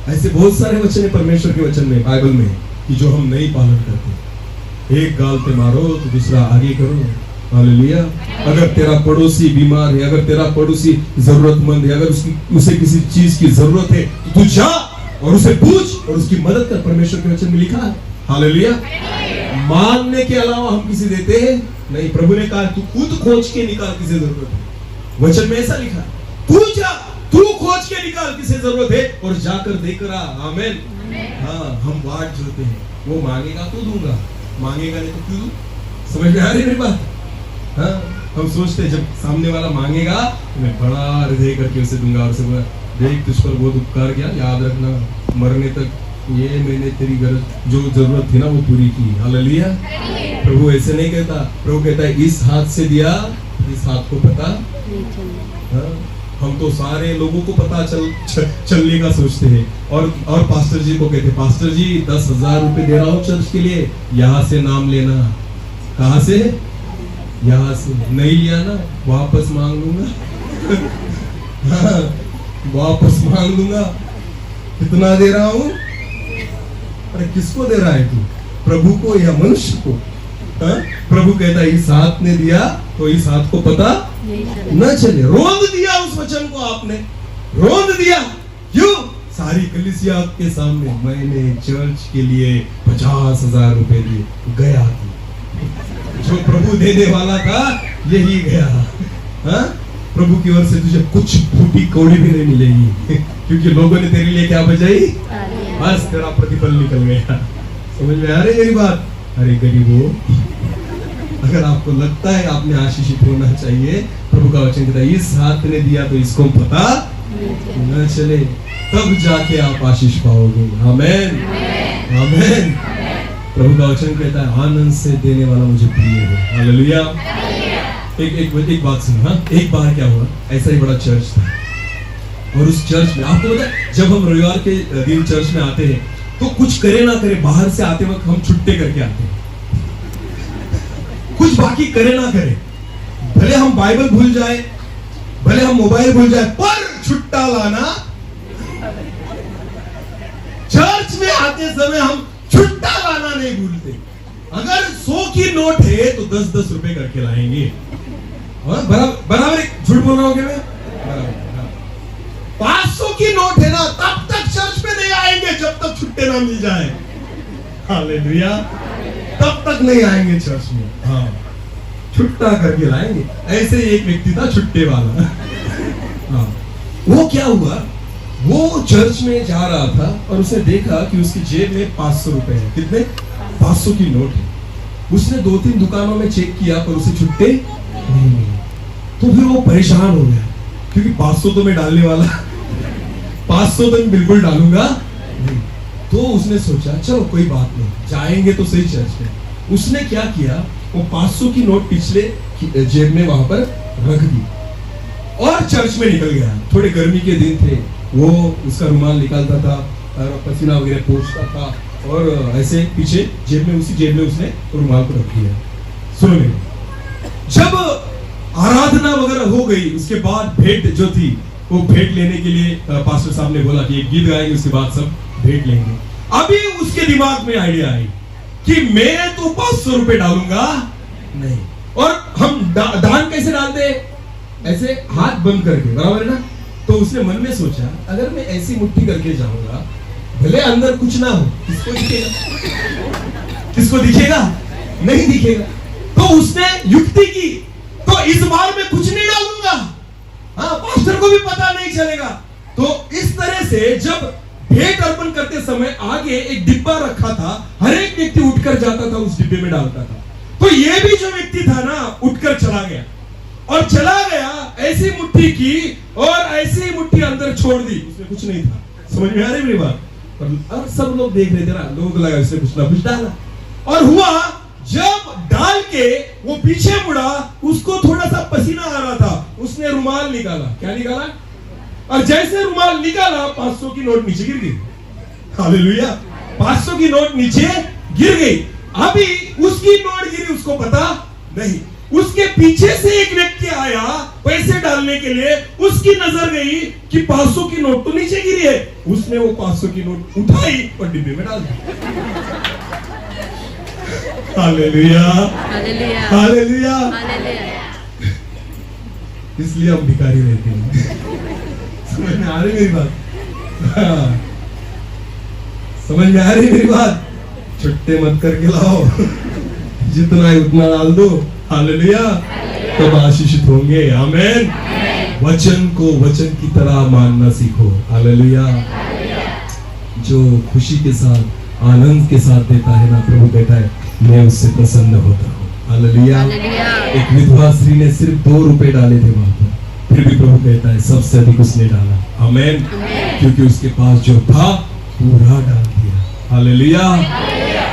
[SPEAKER 1] ऐसे बहुत सारे वचन है परमेश्वर के वचन में, बाइबल में, कि जो हम नहीं पालन करते। एक गाल पे मारो तो दूसरा आगे करो। हालेलुया। अगर तेरा पड़ोसी बीमार है, अगर तेरा पड़ोसी जरूरतमंद है, अगर उसे किसी चीज की जरूरत है, तो तू जा और उसे पूछ और उसकी मदद कर। परमेश्वर के वचन में लिखा है। हालेलुया। मांगने के अलावा हम किसी देते हैं नहीं। प्रभु ने कहा तू खुद खोज के निकाल किसे जरूरत है। वचन में ऐसा लिखा है, तू जा, तू खोज के निकाल किसे जरूरत है और जाकर देकर आ। आमीन। हाँ, हम वाट जोते हैं, वो मांगेगा तो दूंगा, मांगेगा नहीं तो क्यों? समझ में आ रही है मेरी बात? हाँ, हम सोचते हैं जब सामने वाला मांगेगा तो मैं बड़ा हृदय करके उसे दूंगा और उसे बोला, देख तुझ पर बहुत उपकार किया, याद रखना मरने तक ये मैंने तेरी गरज जो जरूरत थी ना वो पूरी की। हालेलुया। प्रभु ऐसे नहीं कहता। प्रभु कहता है इस हाथ से दिया, इस हाथ को पता। हाँ, हम तो सारे लोगों को पता चलने का सोचते हैं और पास्टर जी को कहते हैं, पास्टर जी 10,000 रुपए दे रहा हूँ चर्च के लिए, यहाँ से नाम लेना। कहाँ से? यहाँ से। नहीं लिया ना वापस मांग लूंगा। हाँ, वापस मांग लूंगा। कितना दे रहा हूँ? अरे किसको दे रहा है तू? प्रभु को या मनुष्य को? हाँ? प्रभु कहता है इस हाथ ने दिया तो इस हाथ को पता न चले। रोंद दिया उस वचन को आपने, रोंद दिया। क्यों? सारी कलीसिया के सामने मैंने चर्च के लिए 50,000 रुपए दिए, गया जो प्रभु देने वाला था यही गया। हाँ? प्रभु की ओर से तुझे कुछ फूटी कौड़ी भी नहीं मिलेगी, क्योंकि लोगों ने तेरे लिए क्या बजाई? बस तेरा प्रतिफल निकल गया। समझ में आ रही मेरी बात? अरे गरीबों, अगर आपको लगता है आपने आशीषित होना चाहिए, प्रभु का वचन कहता है इस हाथ ने दिया तो इसको पता न चले, तब जाके आप आशीष पाओगे। आमीन, आमीन। प्रभु का वचन कहता है आनंद से देने वाला मुझे प्रिय है। हालेलुया। एक बात सुनो। हाँ, एक बार क्या हुआ, ऐसा ही बड़ा चर्च था और उस चर्च में आपको पता है जब हम रविवार के दिन चर्च में आते हैं तो कुछ करे ना करे, बाहर से आते वक्त हम छुट्टे करके आते हैं। कुछ बाकी करे ना करे, भले हम बाइबल भूल जाए, भले हम मोबाइल भूल जाए, पर छुट्टा लाना। चर्च में आते समय हम छुट्टा लाना नहीं भूलते। अगर 100 की नोट है तो 10-10 रुपए करके लाएंगे। बराबर झूठ बोल रहा हूं क्या मैं? 500 की नोट है ना, तब तक चर्च में नहीं आएंगे जब तक छुट्टे ना मिल जाए। हालेलुया। तब तक नहीं आएंगे चर्च में। हाँ, छुट्टा करके लाएंगे। ऐसे ही एक व्यक्ति था छुट्टे वाला। हाँ, वो क्या हुआ, वो चर्च में जा रहा था और उसने देखा कि उसकी जेब में 500 रुपए है। कितने? 500 की नोट है। उसने 2-3 दुकानों में चेक किया पर उसे छुट्टे नहीं मिले। तो फिर वो परेशान हो गया, क्योंकि 500 तो मैं डालने वाला, 500 तो मैं बिल्कुल डालूंगा नहीं। तो उसने सोचा चलो कोई बात नहीं, जाएंगे तो सही चर्च में। उसने क्या किया, वो 500 की नोट पिछले जेब में वहां पर रख दी और चर्च में निकल गया। थोड़े गर्मी के दिन थे, वो उसका रुमाल निकालता था और पसीना वगैरह पोंछता था और ऐसे पीछे जेब में, उसी जेब में उसने रुमाल को रख दिया। सुनो मेरे, जब आराधना वगैरह हो गई, उसके बाद भेंट जो थी वो भेंट लेने के लिए पास्टर साहब ने बोला कि एक गीत गाएंगे, उसके बाद सब भेंट लेंगे। अभी उसके दिमाग में आइडिया आई कि मैं तो 500 रुपए डालूंगा नहीं। और हम दान कैसे डालते हैं? ऐसे हाथ बंद करके, बराबर है ना? तो उसने मन में सोचा अगर मैं ऐसी मुट्ठी करके जाऊंगा, भले अंदर कुछ ना हो, किसको दिखेगा? किसको दिखेगा? नहीं दिखेगा। तो उसने युक्ति की, तो इस बार मैं कुछ नहीं डालूंगा, हाँ, पास्टर को भी पता नहीं चलेगा। तो इस तरह से जब भेंट अर्पण करते समय आगे एक डिब्बा रखा था, हर एक व्यक्ति उठकर जाता था, उस डिब्बे में डालता था। तो ये भी जो व्यक्ति था ना, उठकर चला गया और चला गया, ऐसी मुट्ठी की और ऐसी मुट्ठी अंदर छोड़ दी, उसमें कुछ नहीं था। समझ में आ रही मेरी बात? और सब लोग देख रहे थे ना, लोगों को लगा उसने कुछ ना कुछ डाला। और हुआ जब डाल के वो पीछे मुड़ा, उसको थोड़ा सा पसीना आ रहा था, उसने रुमाल निकाला। क्या निकाला? और जैसे रुमाल निकाला, 500 की नोट नीचे गिर गई। हालेलुया! 500 की नोट नीचे गिर गई। अभी उसकी नोट गिरी, उसको पता नहीं। उसके पीछे से एक व्यक्ति आया पैसे डालने के लिए, उसकी नजर गई कि 500 की नोट तो नीचे गिरी है। उसने वो 500 की नोट उठाई और डिब्बे में डाल दी। हालेलुया! हालेलुया! हालेलुया! इसलिए हम भिखारी रहते हैं। समझ में आ रही मेरी बात? हाँ। समझ में आ रही मेरी बात? छुट्टे मत करके लाओ, जितना है उतना डाल दो। हालेलुया! तब आशीषित होंगे। आमेन। वचन को वचन की तरह मानना सीखो। हालेलुया! जो खुशी के साथ, आनंद के साथ देता है ना, प्रभु कहता है मैं उससे प्रसन्न होता हूँ। हालेलुया! एक विधवा स्त्री ने सिर्फ 2 रुपए डाले थे वहां पर, फिर भी प्रभु कहता है सबसे अधिक उसने डाला। आमेन। क्योंकि उसके पास जो था पूरा डाल दिया। हालेलुया!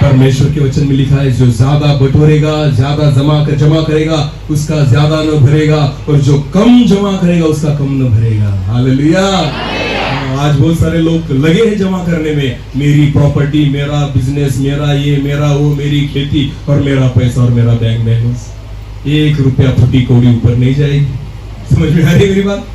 [SPEAKER 1] परमेश्वर के वचन में लिखा है जो ज्यादा बटोरेगा, ज्यादा जमा करेगा, उसका ज्यादा न भरेगा, और जो कम जमा करेगा उसका कम न भरेगा। हालेलुया! आज बहुत सारे लोग लगे हैं जमा करने में, मेरी प्रॉपर्टी, मेरा बिजनेस, मेरा ये, मेरा वो, मेरी खेती और मेरा पैसा और मेरा बैंक बैलेंस। 1 रुपया फुटी कौड़ी ऊपर नहीं जाएगी। समझ में आ रही मेरी बात?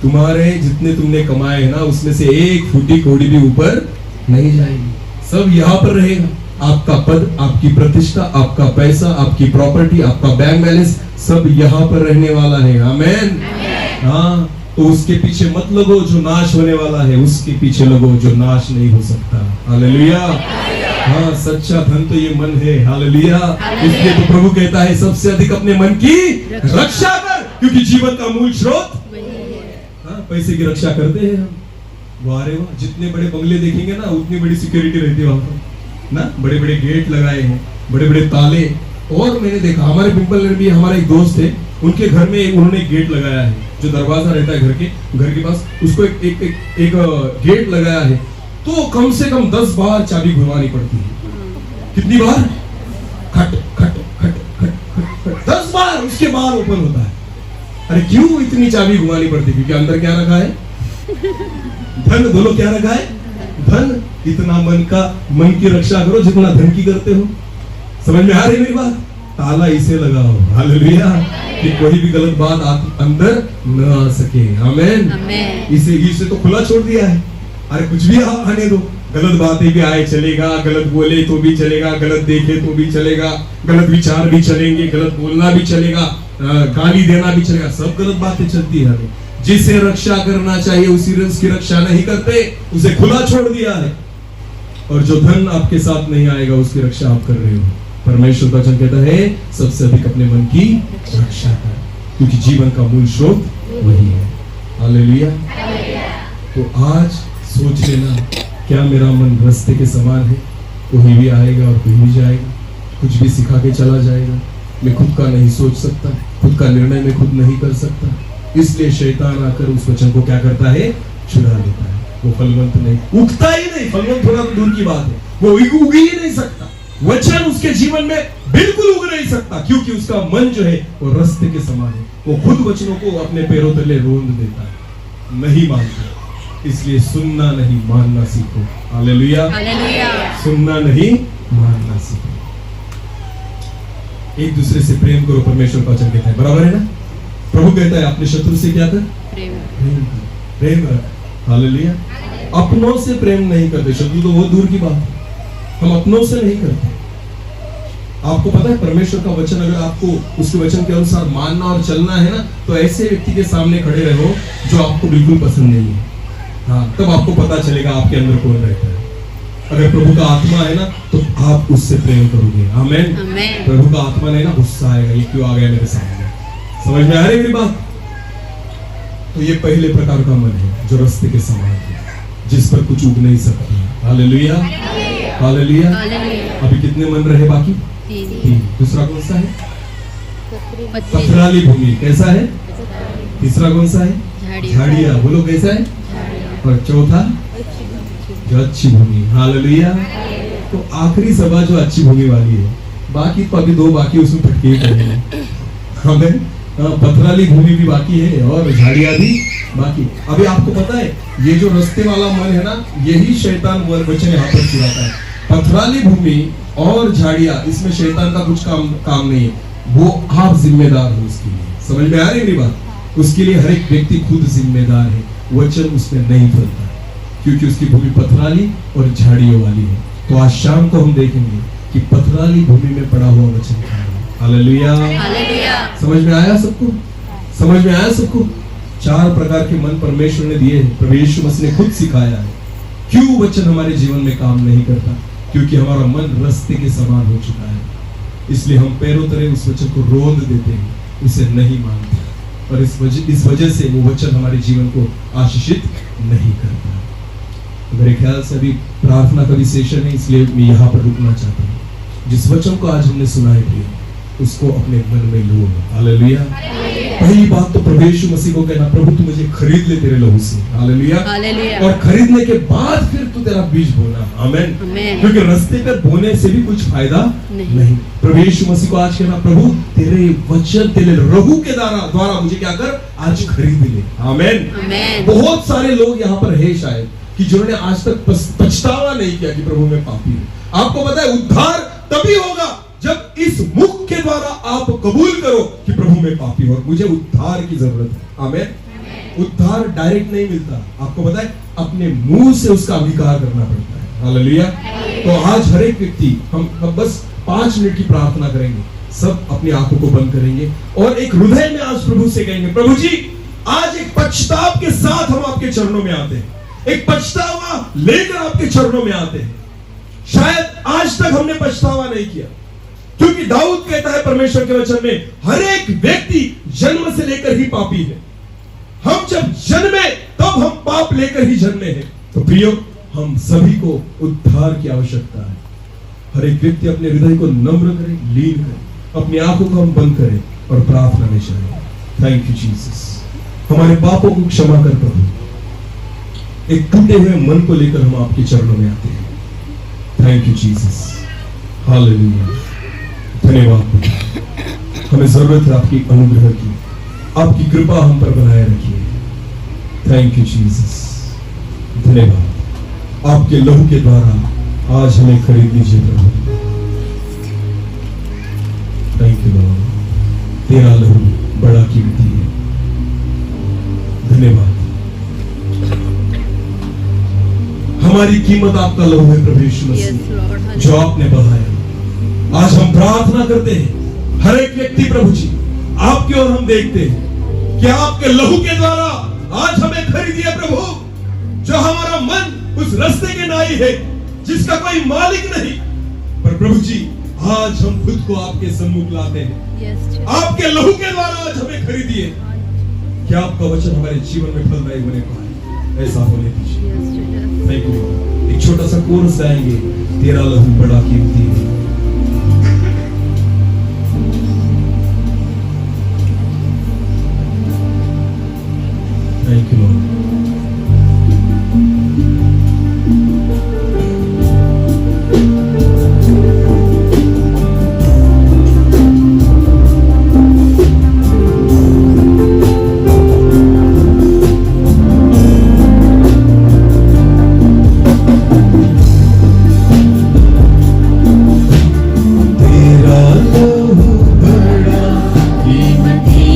[SPEAKER 1] तुम्हारे जितने तुमने कमाए हैं ना, उसमें से 1 फुटी कौड़ी भी ऊपर नहीं जाएगी। सब यहाँ पर रहेगा। आपका पद, आपकी प्रतिष्ठा, आपका पैसा, आपकी प्रॉपर्टी, आपका बैंक बैलेंस, सब यहाँ पर रहने वाला है। आमेन। हाँ, तो उसके पीछे मत लगो जो नाश होने वाला है, उसके पीछे लगो जो नाश नहीं हो सकता। हालेलुया! हाँ, सच्चा धन तो ये मन है। हालेलुया! इसलिए तो प्रभु कहता है सबसे अधिक अपने मन की रक्षा कर, क्योंकि जीवन का मूल स्रोत हाँ, पैसे की रक्षा करते हैं हम। वाह रे वाह! जितने बड़े बंगले देखेंगे ना, उतनी बड़ी सिक्योरिटी रहती है वहां पर ना, बड़े बड़े गेट लगाए हैं, बड़े बड़े ताले। और मैंने देखा हमारे पिंपल में भी हमारा एक दोस्त है, उनके घर में उन्होंने गेट लगाया है, जो दरवाजा रहता है घर के पास, उसको एक गेट लगाया है। तो कम से कम 10 बार चाबी घुमानी पड़ती है। कितनी बार? खट खट खट खट खट 10 बार, उसके बाद ओपन होता है। अरे क्यों इतनी चाबी घुमानी पड़ती? क्योंकि अंदर क्या रखा है? धन। बोलो क्या रखा है? धन। इतना मन की रक्षा करो जितना धन की करते हो। समझ में आ रही मेरी बात? ताला इसे लगाओ। हालेलुया! कि कोई भी गलत बात अंदर न आ सके। आमेन। इसे तो खुला छोड़ दिया है। अरे कुछ भी आने दो, गलत बातें भी आए चलेगा, गलत बोले तो भी चलेगा, गलत देखे तो भी चलेगा, गलत विचार भी चलेंगे, गलत बोलना भी चलेगा, गाली देना भी चलेगा, सब गलत बातें चलती है। जिसे रक्षा करना चाहिए उसकी रक्षा नहीं करते, उसे खुला छोड़ दिया है। और जो धन आपके साथ नहीं आएगा उसकी रक्षा आप कर रहे हो। परमेश्वर का वचन कहता है सबसे अधिक अपने मन की रक्षा कर, क्योंकि जीवन का मूल स्रोत वही है। हालेलुया! तो आज सोच लेना, क्या मेरा मन रास्ते के समान है? कोई भी आएगा और कोई भी जाएगा, कुछ भी सिखा के चला जाएगा। मैं खुद का नहीं सोच सकता, खुद का निर्णय मैं खुद नहीं कर सकता, इसलिए शैतान आकर उस वचन को क्या करता है? चुरा लेता है। वो फलवंत नहीं, उगता ही नहीं। फलवंत थोड़ा तो दूर की बात है, वो उग ही नहीं सकता। वचन उसके जीवन में बिल्कुल उग नहीं सकता, क्योंकि उसका मन जो है वो रास्ते के समान है। वो खुद वचनों को अपने पैरों तले रोंद देता है, नहीं मानता। इसलिए सुनना नहीं मानना सीखो। हालेलुया! सुनना नहीं मानना सीखो। एक दूसरे से प्रेम करो, परमेश्वर का वचन कहता है, बराबर है ना? प्रभु कहता है अपने शत्रु से क्या कर,
[SPEAKER 2] प्रेम
[SPEAKER 1] प्रेम रख। हालेलुया। अपनों से प्रेम नहीं करते, शत्रु तो बहुत दूर की बात है, हम अपनों से नहीं करते। आपको पता है परमेश्वर का वचन अगर आपको उसके वचन के अनुसार मानना और चलना है ना, तो ऐसे व्यक्ति के सामने खड़े रहो जो आपको बिल्कुल पसंद नहीं है। हाँ, तब आपको पता चलेगा आपके अंदर कौन रहता है। अगर प्रभु का आत्मा है ना तो आप उससे प्रेम करोगे। आमेन।
[SPEAKER 2] आमेन।
[SPEAKER 1] प्रभु का आत्मा नहीं ना, गुस्सा आएगा, ये क्यों आ गया मेरे सामने। समझ में आ रही मेरी बात? तो ये पहले प्रकार का मन है जो रास्ते के समान है, जिस पर कुछ उग नहीं सकता। Hallelujah, hallelujah. अभी कितने मन रहे बाकी? तीन। दूसरा कौन सा है? पथराली भूमि। कैसा है? तीसरा कौन सा है? झाड़िया। बोलो कैसा है? और चौथा जो अच्छी भूमि। हालेलुया। तो आखिरी सभा जो अच्छी भूमि वाली है, बाकी तो अभी दो बाकी उसमें फटके ही पड़े हैं। हमें पथराली भूमि भी बाकी है और झाड़ियां भी बाकी। अभी आपको पता है ये जो रास्ते वाला मन है ना, यही शैतान वचन यहाँ पर चुराता है। पथराली भूमि और झाड़ियां, इसमें शैतान का कुछ काम नहीं है, वो आप जिम्मेदार हो उसके लिए। समझ में आ रही है मेरी बात? उसके लिए हर एक व्यक्ति खुद जिम्मेदार है। वचन उसमें नहीं फलता क्योंकि उसकी भूमि पथराली और झाड़ियों वाली है। तो आज शाम को हम देखेंगे कि पथराली भूमि में पड़ा हुआ वचन क्या है। Hallelujah, hallelujah. समझ में आया सबको? समझ में आया सबको? 4 प्रकार के मन परमेश्वर ने दिए हैं, प्रभु यीशु मसीह ने खुद सिखाया है। क्यों वचन हमारे जीवन में काम नहीं करता? क्योंकि हमारा मन रास्ते के समान हो चुका है, इसलिए हम पैरों तरह उस वचन को रोंद देते हैं, उसे नहीं मानते, और इस वजह से वो वचन हमारे जीवन को आशीषित नहीं करता। मेरे ख्याल से अभी प्रार्थना का भी सेशन है, इसलिए मैं यहाँ पर रुकना चाहता हूँ। जिस वचन को आज हमने सुना है प्रिय, उसको अपने मन में लो। हालेलुया। पहली बात तो प्रभु यीशु मसीह को कहना, प्रभु तू मुझे खरीद ले तेरे लहू से। हालेलुया। और खरीदने के बाद फिर तू तेरा बीज बोना। आमेन। क्योंकि रास्ते पर बोने से भी कुछ फायदा नहीं। प्रभु यीशु मसीह को आज कहना, प्रभु तेरे वचन तेरे लहू के द्वारा मुझे क्या कर, आज खरीद ले। आमेन। बहुत सारे लोग यहाँ पर है शायद कि जिन्होंने आज तक पछतावा नहीं किया कि प्रभु मैं पापी हूं। आपको पता है उद्धार तभी होगा जब इस मुख के द्वारा आप कबूल करो कि प्रभु मैं पापी हूं और मुझे उद्धार की जरूरत है। आमीन। उद्धार डायरेक्ट नहीं मिलता, आपको पता है अपने मुंह से उसका अंगीकार करना पड़ता है। हालेलुया। तो आज हर एक व्यक्ति हम बस 5 मिनट की प्रार्थना करेंगे, सब अपनी आंखों को बंद करेंगे और एक हृदय में आज प्रभु से कहेंगे, प्रभु जी आज एक पछताव के साथ हम आपके चरणों में आते हैं, एक पछतावा लेकर आपके चरणों में आते हैं। शायद आज तक हमने पछतावा नहीं किया, क्योंकि दाऊद कहता है परमेश्वर के वचन में, हर एक व्यक्ति जन्म से लेकर ही पापी है। हम जब जन्मे तब हम पाप लेकर ही जन्मे हैं। तो प्रियो, हम सभी को उद्धार की आवश्यकता है। हर एक व्यक्ति अपने हृदय को नम्र करे, लीन करे, अपनी आंखों को हम बंद करें और प्रार्थना में जाए। Thank you Jesus. हमारे पापों को क्षमा कर प्रभु। एक टूटे हुए मन को लेकर हम आपके चरणों में आते हैं। Thank you Jesus. हालेलुया। धन्यवाद प्रभु। हमें जरूरत है आपकी अनुग्रह की, आपकी कृपा हम पर बनाए रखिए। Thank you Jesus. धन्यवाद। आपके लहू के द्वारा आज हमें खरीद लीजिए प्रभु। Thank you Lord. तेरा लहू बड़ा कीमती है। धन्यवाद। हमारी कीमत आपका लहू है प्रभु यीशु मसीह, जो आपने बढ़ाया। आज हम प्रार्थना करते हैं, हर एक व्यक्ति प्रभु जी आपकी ओर हम देखते हैं कि आपके लहू के द्वारा आज हमें खरीदिए प्रभु। जो हमारा मन उस रास्ते के नाई है जिसका कोई मालिक नहीं, पर प्रभु जी आज हम खुद को आपके सम्मुख लाते हैं। आपके लहू के द्वारा आज हमें खरीदिए। क्या आपका वचन हमारे जीवन में फलदायी होने पाए, ऐसा होने दीजिए। Thank you. एक छोटा सा कोरस गाएंगे, तेरा लहू बड़ा कीमती है। Thank you, Lord. तेरा लहू बड़ा कीमती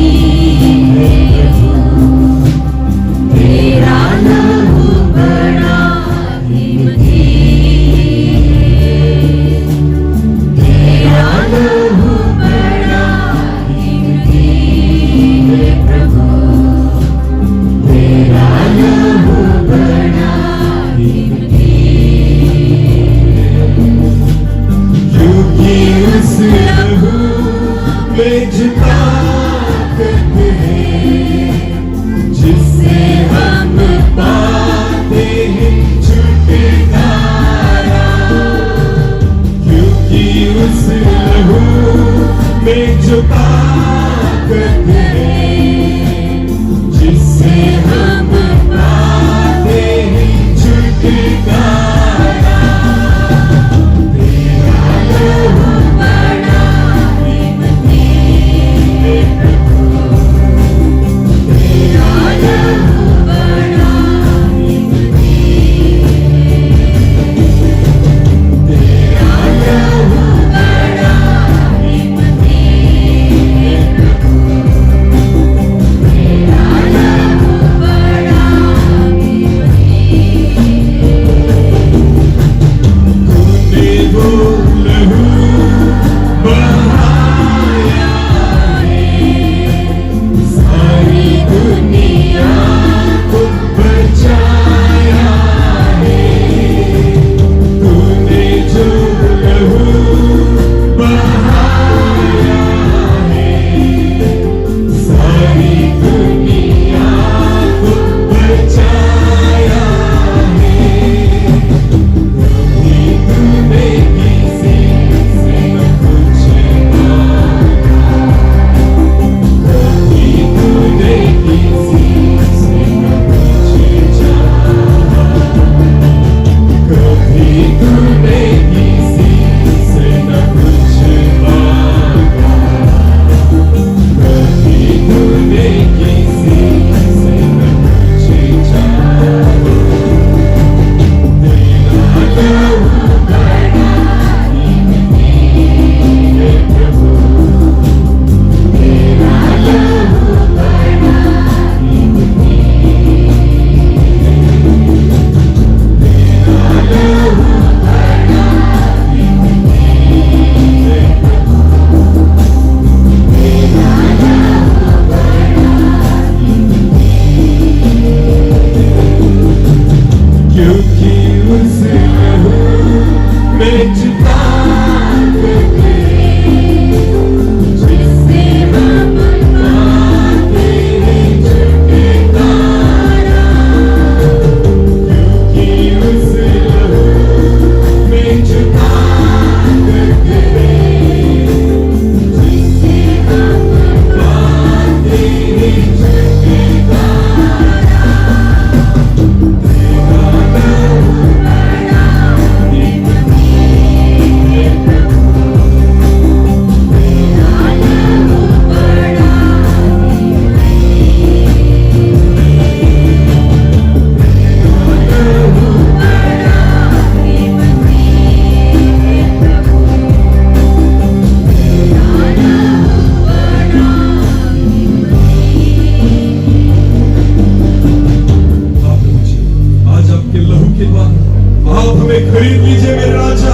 [SPEAKER 1] हमें खरीद लीजिए मेरे राजा।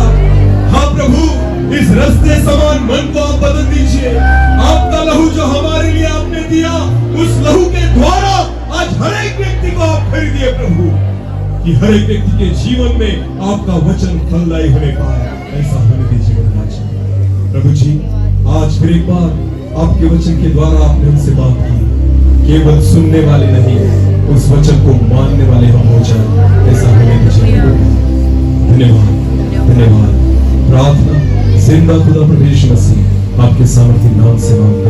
[SPEAKER 1] हाँ प्रभु, इस रस्ते समान मन को आप बदल दीजिए। आपका लहू जो हमारे लिए आपने दिया, उस लहू के द्वारा आज हर एक व्यक्ति को आप खरीदिए प्रभु, कि हर एक व्यक्ति के जीवन में आपका वचन फलदायी होने पाए। ऐसा होने दीजिए मेरे राजा। प्रभु जी, आज फिर एक बार आपके वचन के द्वारा आपने हमसे बात की, केवल सुनने वाले नहीं, उस वचन को मानने वाले हम हो जाए। ऐसा होने दीजिए। धन्यवाद, धन्यवाद। प्रार्थना जिंदा खुदा प्रभु यीशु मसीह आपके सामर्थ्य नाम से मांगता